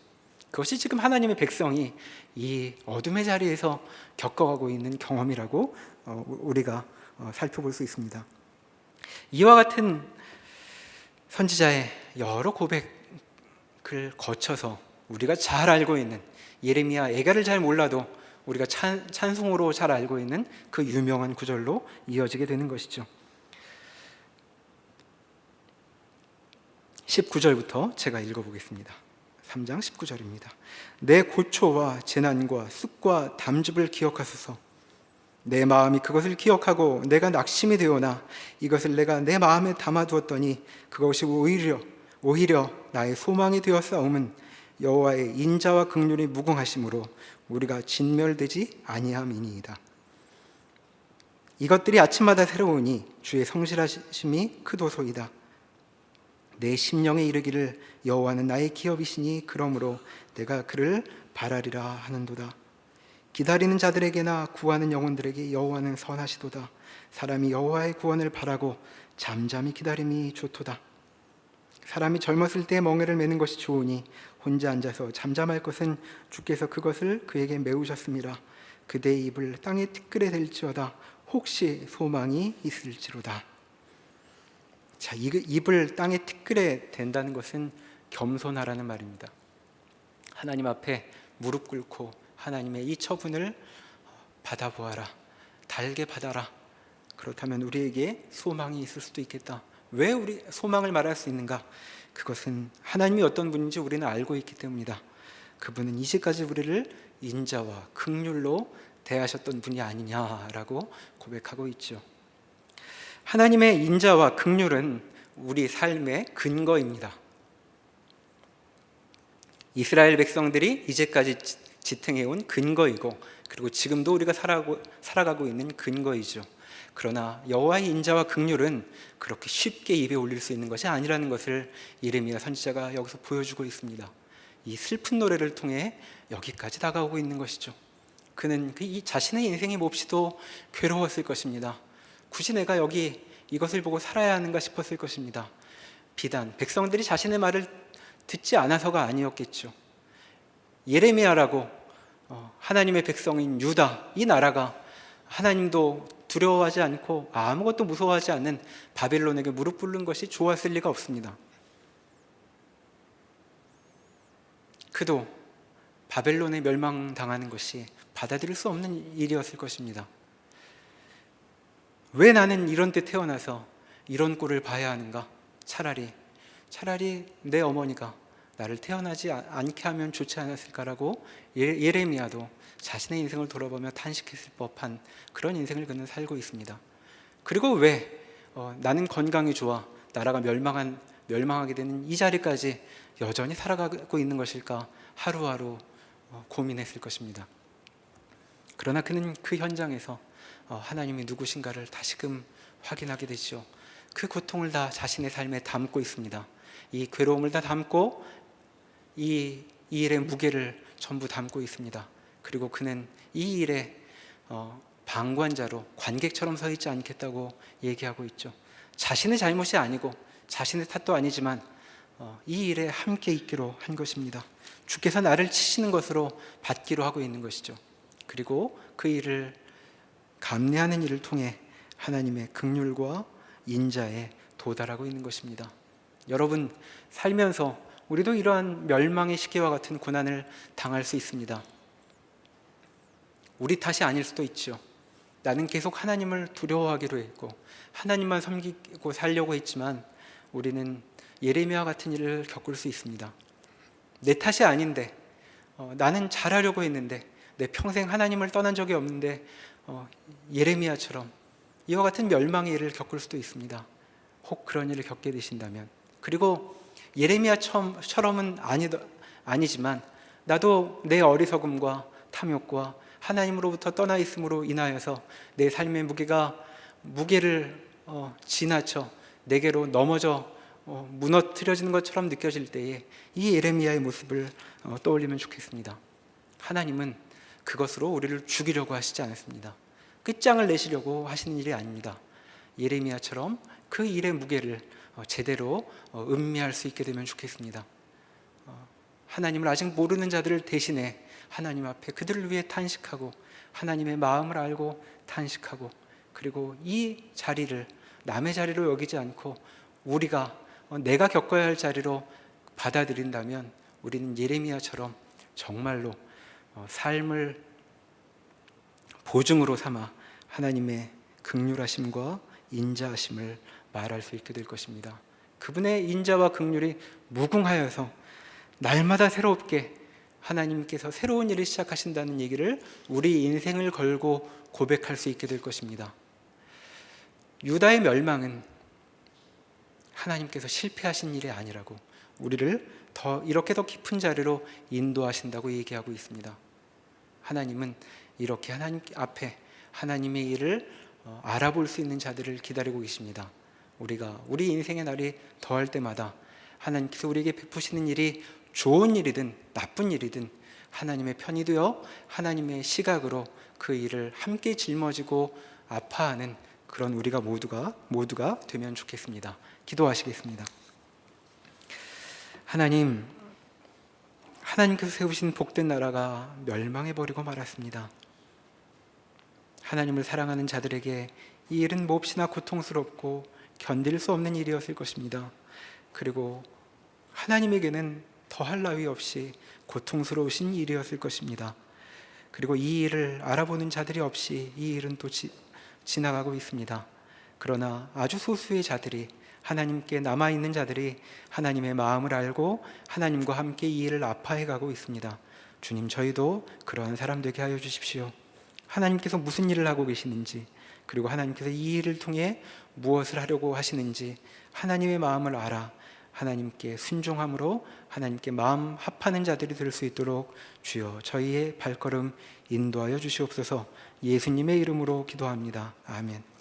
그것이 지금 하나님의 백성이 이 어둠의 자리에서 겪어가고 있는 경험이라고 우리가 살펴볼 수 있습니다. 이와 같은 선지자의 여러 고백을 거쳐서 우리가 잘 알고 있는 예레미야 애가를 잘 몰라도 우리가 찬송으로 잘 알고 있는 그 유명한 구절로 이어지게 되는 것이죠. 19절부터 제가 읽어보겠습니다. 3장 19절입니다. 내 고초와 재난과 쑥과 담즙을 기억하소서. 내 마음이 그것을 기억하고 내가 낙심이 되오나 이것을 내가 내 마음에 담아두었더니 그것이 오히려 나의 소망이 되었사옴은 여호와의 인자와 긍휼이 무궁하심으로 우리가 진멸되지 아니함이니이다. 이것들이 아침마다 새로우니 주의 성실하심이 크도소이다. 내 심령에 이르기를 여호와는 나의 기업이시니 그러므로 내가 그를 바라리라 하는도다. 기다리는 자들에게나 구하는 영혼들에게 여호와는 선하시도다. 사람이 여호와의 구원을 바라고 잠잠히 기다림이 좋도다. 사람이 젊었을 때 멍에를 매는 것이 좋으니 혼자 앉아서 잠잠할 것은 주께서 그것을 그에게 메우셨습니다. 그대의 입을 땅에 티끌에 댈지어다. 혹시 소망이 있을지로다. 자, 입을 땅에 티끌에 댄다는 것은 겸손하라는 말입니다. 하나님 앞에 무릎 꿇고 하나님의 이 처분을 받아보아라. 달게 받아라. 그렇다면 우리에게 소망이 있을 수도 있겠다. 왜 우리 소망을 말할 수 있는가? 그것은 하나님이 어떤 분인지 우리는 알고 있기 때문이다. 그분은 이제까지 우리를 인자와 긍휼로 대하셨던 분이 아니냐라고 고백하고 있죠. 하나님의 인자와 긍휼은 우리 삶의 근거입니다. 이스라엘 백성들이 이제까지 지탱해온 근거이고, 그리고 지금도 우리가 살아가고 있는 근거이죠. 그러나 여호와의 인자와 긍휼은 그렇게 쉽게 입에 올릴 수 있는 것이 아니라는 것을 예레미야 선지자가 여기서 보여주고 있습니다. 이 슬픈 노래를 통해 여기까지 다가오고 있는 것이죠. 그는 이 자신의 인생이 몹시도 괴로웠을 것입니다. 굳이 내가 여기 이것을 보고 살아야 하는가 싶었을 것입니다. 비단 백성들이 자신의 말을 듣지 않아서가 아니었겠죠. 예레미야라고 하나님의 백성인 유다, 이 나라가 하나님도 두려워하지 않고 아무것도 무서워하지 않는 바벨론에게 무릎 꿇는 것이 좋았을 리가 없습니다. 그도 바벨론에 멸망당하는 것이 받아들일 수 없는 일이었을 것입니다. 왜 나는 이런 때 태어나서 이런 꼴을 봐야 하는가? 차라리 내 어머니가 나를 태어나지 않게 하면 좋지 않았을까라고 예레미야도 자신의 인생을 돌아보며 탄식했을 법한 그런 인생을 그는 살고 있습니다. 그리고 왜 나는 건강이 좋아 나라가 멸망하게 되는 이 자리까지 여전히 살아가고 있는 것일까 하루하루 고민했을 것입니다. 그러나 그는 그 현장에서 하나님이 누구신가를 다시금 확인하게 되죠. 그 고통을 다 자신의 삶에 담고 있습니다. 이 괴로움을 다 담고 이 일의 무게를 전부 담고 있습니다. 그리고 그는 이 일에 방관자로 관객처럼 서 있지 않겠다고 얘기하고 있죠. 자신의 잘못이 아니고 자신의 탓도 아니지만 이 일에 함께 있기로 한 것입니다. 주께서 나를 치시는 것으로 받기로 하고 있는 것이죠. 그리고 그 일을 감내하는 일을 통해 하나님의 긍휼과 인자에 도달하고 있는 것입니다. 여러분, 살면서 우리도 이러한 멸망의 시기와 같은 고난을 당할 수 있습니다. 우리 탓이 아닐 수도 있죠. 나는 계속 하나님을 두려워하기로 했고 하나님만 섬기고 살려고 했지만 우리는 예레미야 같은 일을 겪을 수 있습니다. 내 탓이 아닌데 나는 잘하려고 했는데 내 평생 하나님을 떠난 적이 없는데 예레미야처럼 이와 같은 멸망의 일을 겪을 수도 있습니다. 혹 그런 일을 겪게 되신다면, 그리고 예레미야처럼은 아니지만 나도 내 어리석음과 탐욕과 하나님으로부터 떠나 있음으로 인하여서 내 삶의 무게를 지나쳐 내게로 넘어져 무너뜨려지는 것처럼 느껴질 때에 이 예레미야의 모습을 떠올리면 좋겠습니다. 하나님은 그것으로 우리를 죽이려고 하시지 않았습니다. 끝장을 내시려고 하시는 일이 아닙니다. 예레미야처럼 그 일의 무게를 제대로 음미할 수 있게 되면 좋겠습니다. 하나님을 아직 모르는 자들을 대신해 하나님 앞에 그들을 위해 탄식하고 하나님의 마음을 알고 탄식하고, 그리고 이 자리를 남의 자리로 여기지 않고 내가 겪어야 할 자리로 받아들인다면 우리는 예레미야처럼 정말로 삶을 보증으로 삼아 하나님의 긍휼하심과 인자하심을 말할 수 있게 될 것입니다. 그분의 인자와 긍휼이 무궁하여서 날마다 새롭게 하나님께서 새로운 일을 시작하신다는 얘기를 우리 인생을 걸고 고백할 수 있게 될 것입니다. 유다의 멸망은 하나님께서 실패하신 일이 아니라고, 우리를 이렇게 더 깊은 자리로 인도하신다고 얘기하고 있습니다. 하나님은 이렇게 하나님 앞에 하나님의 일을 알아볼 수 있는 자들을 기다리고 계십니다. 우리 인생의 날이 더할 때마다 하나님께서 우리에게 베푸시는 일이 좋은 일이든 나쁜 일이든 하나님의 편이 되어 하나님의 시각으로 그 일을 함께 짊어지고 아파하는 그런 우리가 모두가 되면 좋겠습니다. 기도하시겠습니다. 하나님께서 세우신 복된 나라가 멸망해버리고 말았습니다. 하나님을 사랑하는 자들에게 이 일은 몹시나 고통스럽고 견딜 수 없는 일이었을 것입니다. 그리고 하나님에게는 더할 나위 없이 고통스러우신 일이었을 것입니다. 그리고 이 일을 알아보는 자들이 없이 이 일은 또 지나가고 있습니다. 그러나 아주 소수의 자들이, 하나님께 남아있는 자들이 하나님의 마음을 알고 하나님과 함께 이 일을 아파해가고 있습니다. 주님, 저희도 그러한 사람 되게 하여 주십시오. 하나님께서 무슨 일을 하고 계시는지, 그리고 하나님께서 이 일을 통해 무엇을 하려고 하시는지 하나님의 마음을 알아 하나님께 순종함으로 하나님께 마음 합하는 자들이 될 수 있도록 주여 저희의 발걸음 인도하여 주시옵소서. 예수님의 이름으로 기도합니다. 아멘.